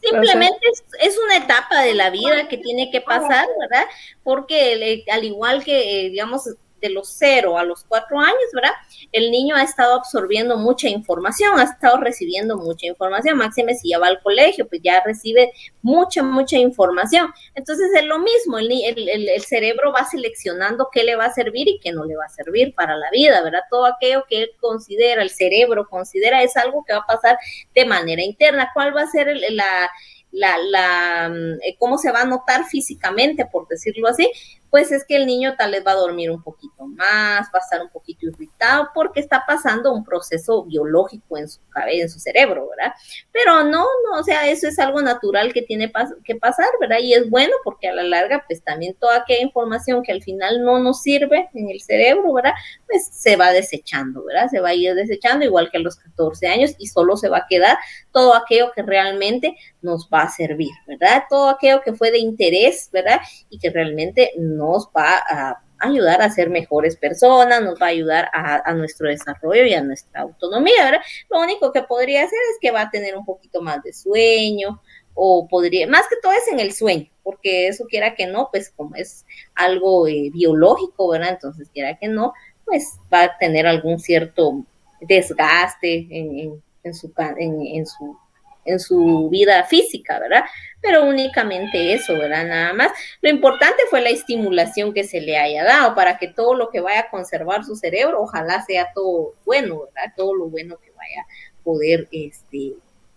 Simplemente es una etapa de la vida que tiene que pasar, ¿verdad? Porque al igual que, digamos, de los 0 a los 4 años, ¿verdad? El niño ha estado absorbiendo mucha información, ha estado recibiendo mucha información. Máxime, si ya va al colegio, pues ya recibe mucha información. Entonces es lo mismo, el cerebro va seleccionando qué le va a servir y qué no le va a servir para la vida, ¿verdad? Todo aquello que él considera, el cerebro considera, es algo que va a pasar de manera interna. ¿Cuál va a ser cómo se va a notar físicamente, por decirlo así? Pues es que el niño tal vez va a dormir un poquito más, va a estar un poquito irritado porque está pasando un proceso biológico en su cabeza, en su cerebro, ¿verdad? Pero no, o sea, eso es algo natural que tiene que pasar, ¿verdad? Y es bueno porque a la larga, pues también toda aquella información que al final no nos sirve en el cerebro, ¿verdad? Pues se va desechando, ¿verdad? Se va a ir desechando igual que a los 14 años y solo se va a quedar todo aquello que realmente nos va a servir, ¿verdad? Todo aquello que fue de interés, ¿verdad? Y que realmente nos va a ayudar a ser mejores personas, nos va a ayudar a nuestro desarrollo y a nuestra autonomía, ¿verdad? Lo único que podría hacer es que va a tener un poquito más de sueño, o podría, más que todo es en el sueño, porque eso quiera que no, pues como es algo biológico, ¿verdad? Entonces quiera que no, pues va a tener algún cierto desgaste en su vida física, ¿verdad? Pero únicamente eso, ¿verdad? Nada más. Lo importante fue la estimulación que se le haya dado para que todo lo que vaya a conservar su cerebro, ojalá sea todo bueno, ¿verdad? Todo lo bueno que vaya a poder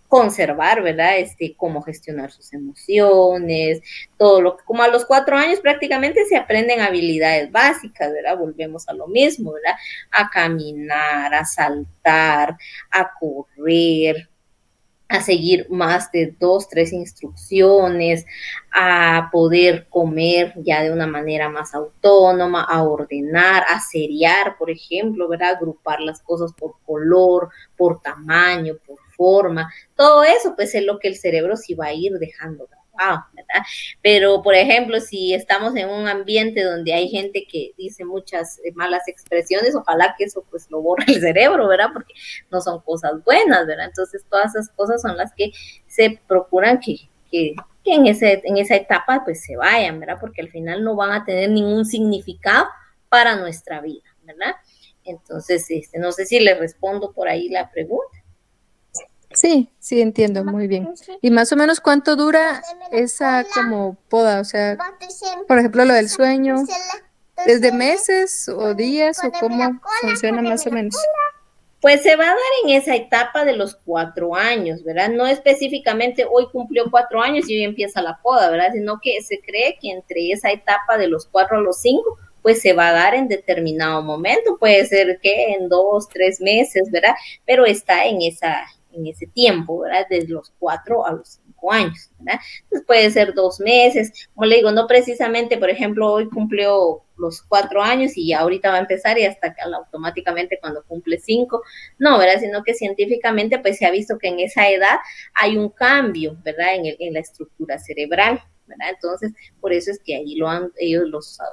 conservar, ¿verdad? Cómo gestionar sus emociones, todo lo que, como a los 4 años prácticamente se aprenden habilidades básicas, ¿verdad? Volvemos a lo mismo, ¿verdad? A caminar, a saltar, a correr, a seguir más de 2, 3 instrucciones, a poder comer ya de una manera más autónoma, a ordenar, a seriar, por ejemplo, ¿verdad? Agrupar las cosas por color, por tamaño, por forma. Todo eso, pues, es lo que el cerebro sí va a ir dejando grabado, ¿verdad? Pero, por ejemplo, si estamos en un ambiente donde hay gente que dice muchas malas expresiones, ojalá que eso, pues, lo borre el cerebro, ¿verdad? Porque no son cosas buenas, ¿verdad? Entonces, todas esas cosas son las que se procuran que en esa etapa, pues, se vayan, ¿verdad? Porque al final no van a tener ningún significado para nuestra vida, ¿verdad? Entonces, no sé si le respondo por ahí la pregunta. Sí, sí, entiendo, muy bien. ¿Y más o menos cuánto dura esa como poda? O sea, por ejemplo, lo del sueño, ¿es de meses o días o cómo funciona más o menos? Pues se va a dar en esa etapa de los 4 años, ¿verdad? No específicamente hoy cumplió 4 años y hoy empieza la poda, ¿verdad? Sino que se cree que entre esa etapa de los 4 a los 5, pues se va a dar en determinado momento, puede ser que en 2, 3 meses, ¿verdad? Pero está en ese tiempo, ¿verdad? Desde los 4 a los 5 años, ¿verdad? Entonces puede ser 2 meses, como le digo, no precisamente, por ejemplo, hoy cumplió los 4 años y ya ahorita va a empezar y hasta automáticamente cuando cumple 5, no, ¿verdad? Sino que científicamente pues se ha visto que en esa edad hay un cambio, ¿verdad? En la estructura cerebral, ¿verdad? Entonces, por eso es que ahí ellos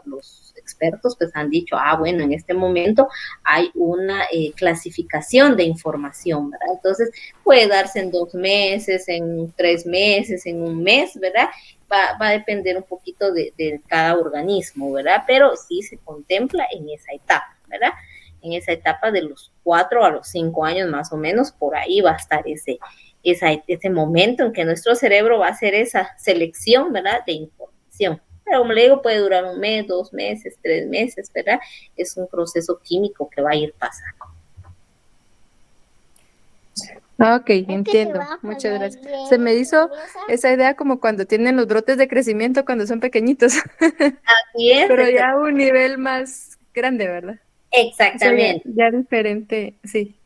los expertos pues han dicho, bueno, en este momento hay una clasificación de información, ¿verdad? Entonces, puede darse en 2 meses, en 3 meses, en un mes, ¿verdad? Va a depender un poquito de cada organismo, ¿verdad? Pero sí se contempla en esa etapa, ¿verdad? En esa etapa de los 4 a los 5 años más o menos, por ahí va a estar ese momento en que nuestro cerebro va a hacer esa selección, ¿verdad? De información. Pero como le digo, puede durar 1 mes, 2 meses, 3 meses, ¿verdad? Es un proceso químico que va a ir pasando. Ok, entiendo. Muchas gracias. Se me hizo esa idea como cuando tienen los brotes de crecimiento cuando son pequeñitos. Así es. Pero ya a un nivel más grande, ¿verdad? Exactamente. O sea, ya diferente, sí.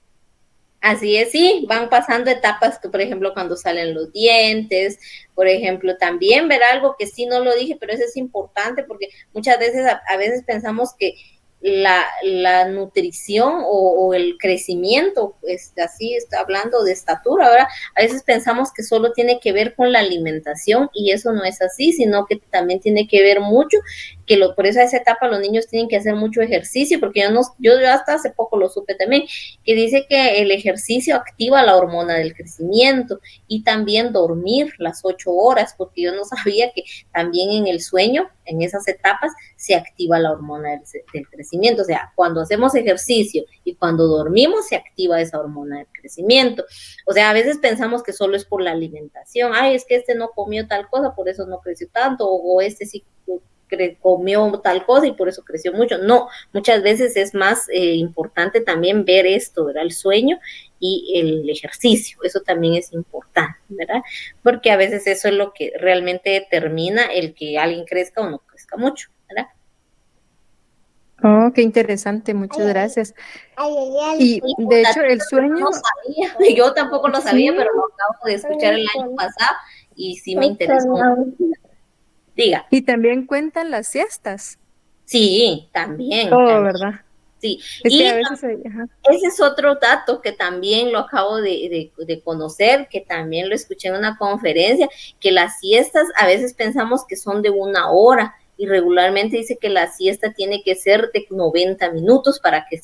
Así es, sí, van pasando etapas, que, por ejemplo, cuando salen los dientes, por ejemplo, también ver algo que sí no lo dije, pero eso es importante porque muchas veces, a veces pensamos que la nutrición o el crecimiento, pues así está hablando de estatura, ahora a veces pensamos que solo tiene que ver con la alimentación y eso no es así, sino que también tiene que ver mucho, por eso a esa etapa los niños tienen que hacer mucho ejercicio, porque yo hasta hace poco lo supe también, que dice que el ejercicio activa la hormona del crecimiento y también dormir las 8 horas, porque yo no sabía que también en el sueño, en esas etapas, se activa la hormona del crecimiento. O sea, cuando hacemos ejercicio y cuando dormimos, se activa esa hormona del crecimiento. O sea, a veces pensamos que solo es por la alimentación. Es que este no comió tal cosa, por eso no creció tanto, o este sí comió tal cosa y por eso creció mucho. No, muchas veces es más importante también ver esto, ¿verdad? El sueño y el ejercicio, eso también es importante, ¿verdad? Porque a veces eso es lo que realmente determina el que alguien crezca o no crezca mucho, ¿verdad? Oh, qué interesante, muchas gracias. Y de hecho el sueño... No sabía, yo tampoco lo sabía, pero lo acabo de escuchar el año pasado y sí me interesó. Diga. Y también cuentan las siestas. Sí, también. Todo, también. ¿verdad? Sí, es y que a veces ese es otro dato que también lo acabo de conocer, que también lo escuché en una conferencia, que las siestas a veces pensamos que son de 1 hora y regularmente dice que la siesta tiene que ser de 90 minutos para que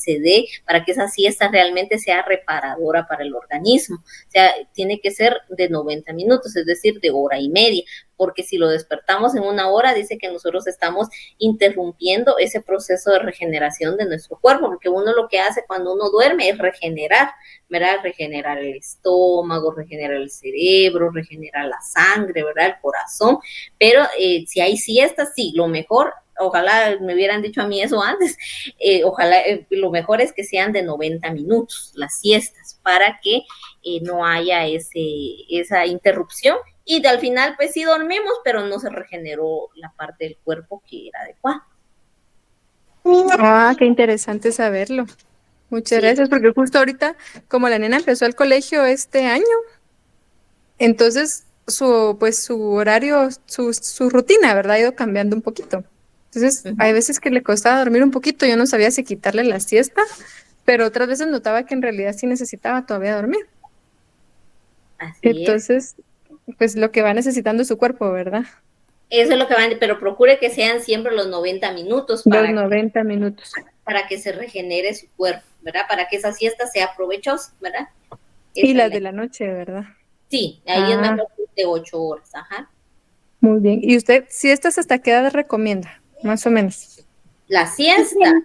para que esa siesta realmente sea reparadora para el organismo. O sea, tiene que ser de 90 minutos, es decir, de 1 hora y media, porque si lo despertamos en 1 hora, dice que nosotros estamos interrumpiendo ese proceso de regeneración de nuestro cuerpo, porque uno lo que hace cuando uno duerme es regenerar, ¿verdad? Regenerar el estómago, regenerar el cerebro, regenerar la sangre, ¿verdad? El corazón, pero si hay siestas, sí, lo mejor, ojalá me hubieran dicho a mí eso antes, ojalá lo mejor es que sean de 90 minutos las siestas para que no haya esa interrupción y al final pues sí dormimos, pero no se regeneró la parte del cuerpo que era adecuada. Qué interesante saberlo. Muchas gracias, porque justo ahorita, como la nena empezó el colegio este año, entonces su horario, su rutina, ¿verdad? Ha ido cambiando un poquito. Entonces, hay veces que le costaba dormir un poquito, yo no sabía si quitarle la siesta, pero otras veces notaba que en realidad sí necesitaba todavía dormir. Así entonces, pues lo que va necesitando su cuerpo, ¿verdad? Eso es lo que van, pero procure que sean siempre los 90 minutos para los 90 minutos. Para que se regenere su cuerpo, ¿verdad? Para que esa siesta sea provechosa, ¿verdad? Y las de la noche, ¿verdad? Sí, ahí es mejor de 8 horas, ajá. Muy bien. ¿Y usted siestas hasta qué edad recomienda? Más o menos. La siesta,